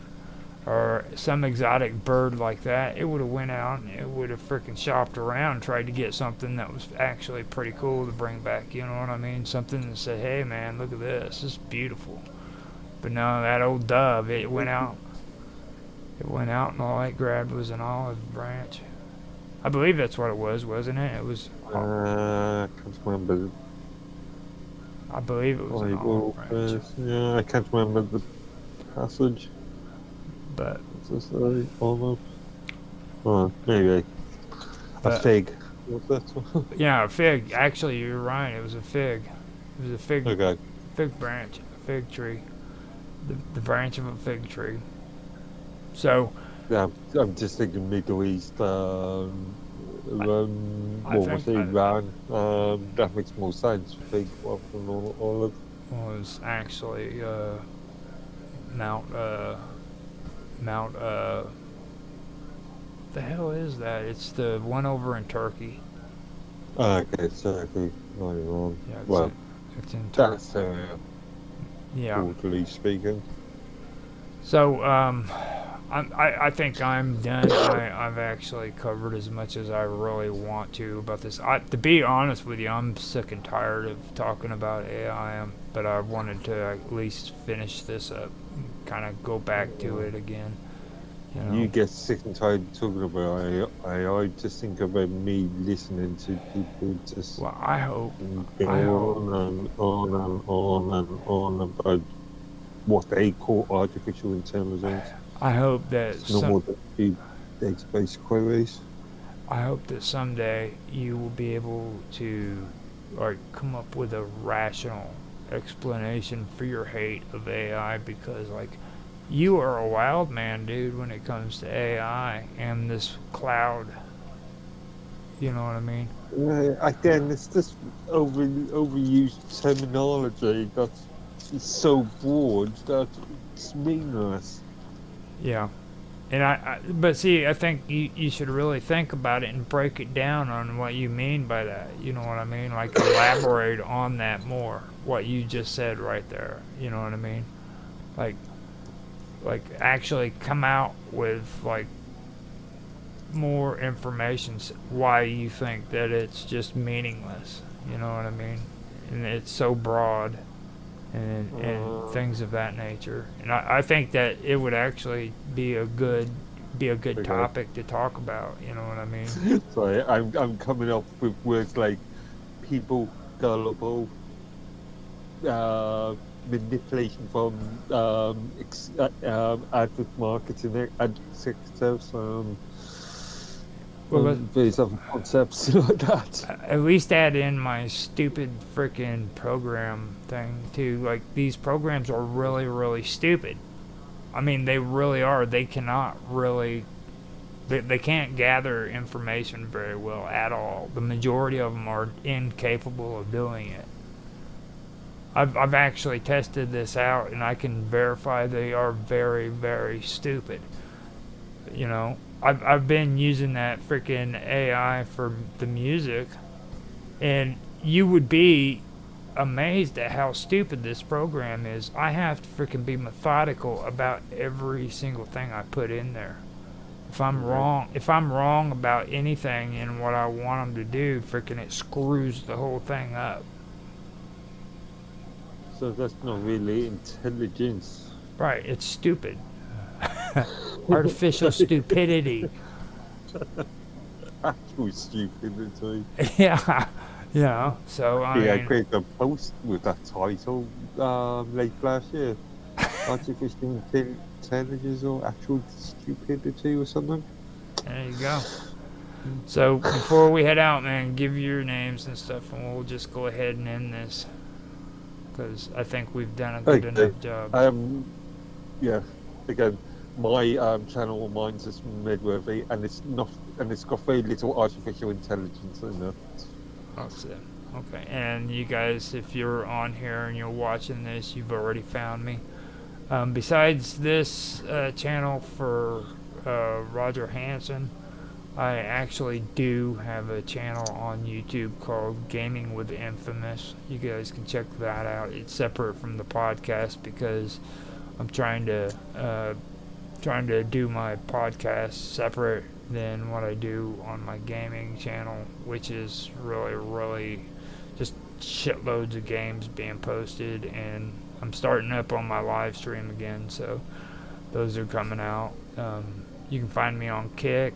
or some exotic bird like that, it would have went out and it would have freaking shopped around and tried to get something that was actually pretty cool to bring back. You know what I mean? Something that said, "Hey man, look at this. This is beautiful." But no, that old dove, it went out. It went out and all it grabbed was an olive branch. I believe that's what it was, wasn't it? It was. I can't remember. I believe it was an olive branch. Yeah, I can't remember the passage. But What's this say? Olive. Oh, maybe a but fig. What's that? yeah, a fig. Actually, you're right. It was a fig. It was a Okay. fig branch, a fig tree, the branch of a fig tree. So Yeah, I'm just thinking Middle East. I What was think it? I Iran. That makes more sense. Fig rather than olive. was actually Mount Mount the hell is that? It's the one over in Turkey. Okay, so not wrong. Yeah, Well, it's in Turkey. that's Yeah. broadly speaking. So I think I'm done. I've actually covered as much as I really want to about this. To be honest with you, I'm sick and tired of talking about AI. But I wanted to at least finish this up, kind of go back to it again. You know. You get sick and tired of talking about AI. Just think about me listening to people just Well, I hope. go I hope. on and on and on and on about what they call artificial intelligence. I hope that It's no more than a few database queries. I hope that someday you will be able to, like, come up with a rational explanation for your hate of AI, because, like, you are a wild man, dude, when it comes to AI and this cloud. You know what I mean? Again, it's just overused terminology that's so broad that it's meaningless. Yeah. And but see, I think you should really think about it and break it down on what you mean by that. You know what I mean? Like, elaborate on that more. What you just said right there. You know what I mean? Like actually come out with, like, more information why you think that it's just meaningless. You know what I mean? And it's so broad and things of that nature. And I think that it would actually be a good Okay. topic to talk about. You know what I mean? Sorry, I'm coming up with words like people, gullible, manipulation from advert marketing executives. Well, There's other concepts like that. at least add in my stupid freaking program thing too. Like, these programs are really, really stupid. I mean, they really are. They cannot really. They can't gather information very well at all. The majority of them are incapable of doing it. I've actually tested this out, and I can verify they are very, very stupid. You know, I've been using that freaking AI for the music, and you would be amazed at how stupid this program is. I have to freaking be methodical about every single thing I put in there. If I'm wrong about anything in what I want them to do, freaking it screws the whole thing up. So that's not really intelligence. Right? It's stupid. Artificial stupidity. Actual stupidity. Yeah. Yeah. So I Yeah, I mean, created a post with that title late last year. Artificial intelligence or actual stupidity or something. there you go. So before we head out, man, give your names and stuff, and we'll just go ahead and end this, because I think we've done a good Okay. enough job. Yeah. Again, my channel, mine's just Midworthy, and it's got very little artificial intelligence in it. That's it. Okay. And you guys, if you're on here and you're watching this, you've already found me. Besides this channel for Roger Hansen, I actually do have a channel on YouTube called Gaming with Infamous. You guys can check that out. It's separate from the podcast because I'm trying to do my podcast separate than what I do on my gaming channel, which is really, really just shitloads of games being posted, and I'm starting up on my live stream again, so those are coming out. You can find me on Kick.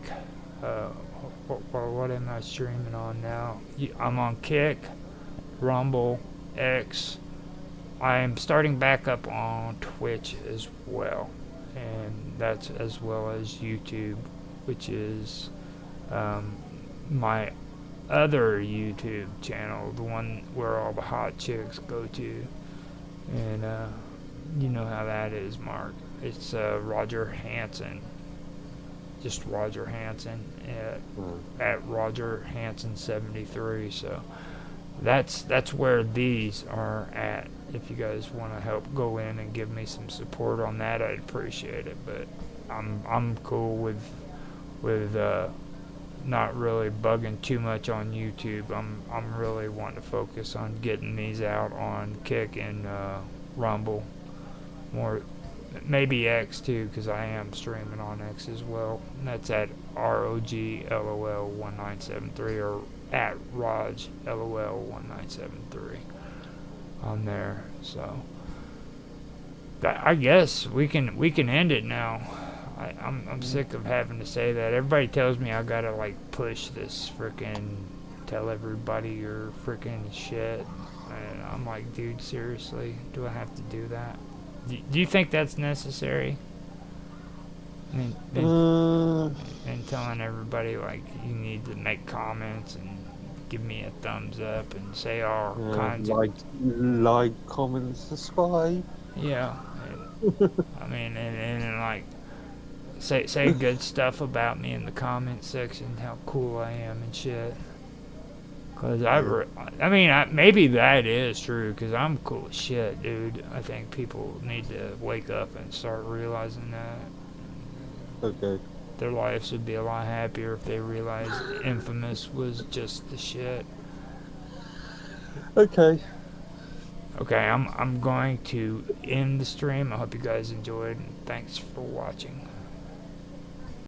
What am I streaming on now? I'm on Kick, Rumble, X. I am starting back up on Twitch as well, and that's as well as YouTube, which is my other YouTube channel, the one where all the hot chicks go to. And you know how that is, Mark. It's Roger Hansen. Just Roger Hansen at Roger Hansen 73. So that's where these are at. If you guys want to help go in and give me some support on that, I'd appreciate it. But I'm cool with not really bugging too much on YouTube. I'm really wanting to focus on getting these out on Kick and Rumble, more maybe X too, because I am streaming on X as well. And that's at ROGLOL1973 or at RojLOL1973 on there. So I guess we can end it now. I'm sick of having to say that. Everybody tells me I gotta like push this freaking tell everybody your freaking shit, and I'm like, dude, seriously, do I have to do that? Do you think that's necessary? I mean, and telling everybody like you need to make comments and give me a thumbs up and say all kinds of like, comment, subscribe. yeah. I mean, and like say good stuff about me in the comment section, how cool I am and shit. Cause maybe that is true, cause I'm cool as shit, dude. I think people need to wake up and start realizing that. Okay. Their lives would be a lot happier if they realized Infamous was just the shit. Okay. Okay, I'm going to end the stream. I hope you guys enjoyed, and thanks for watching.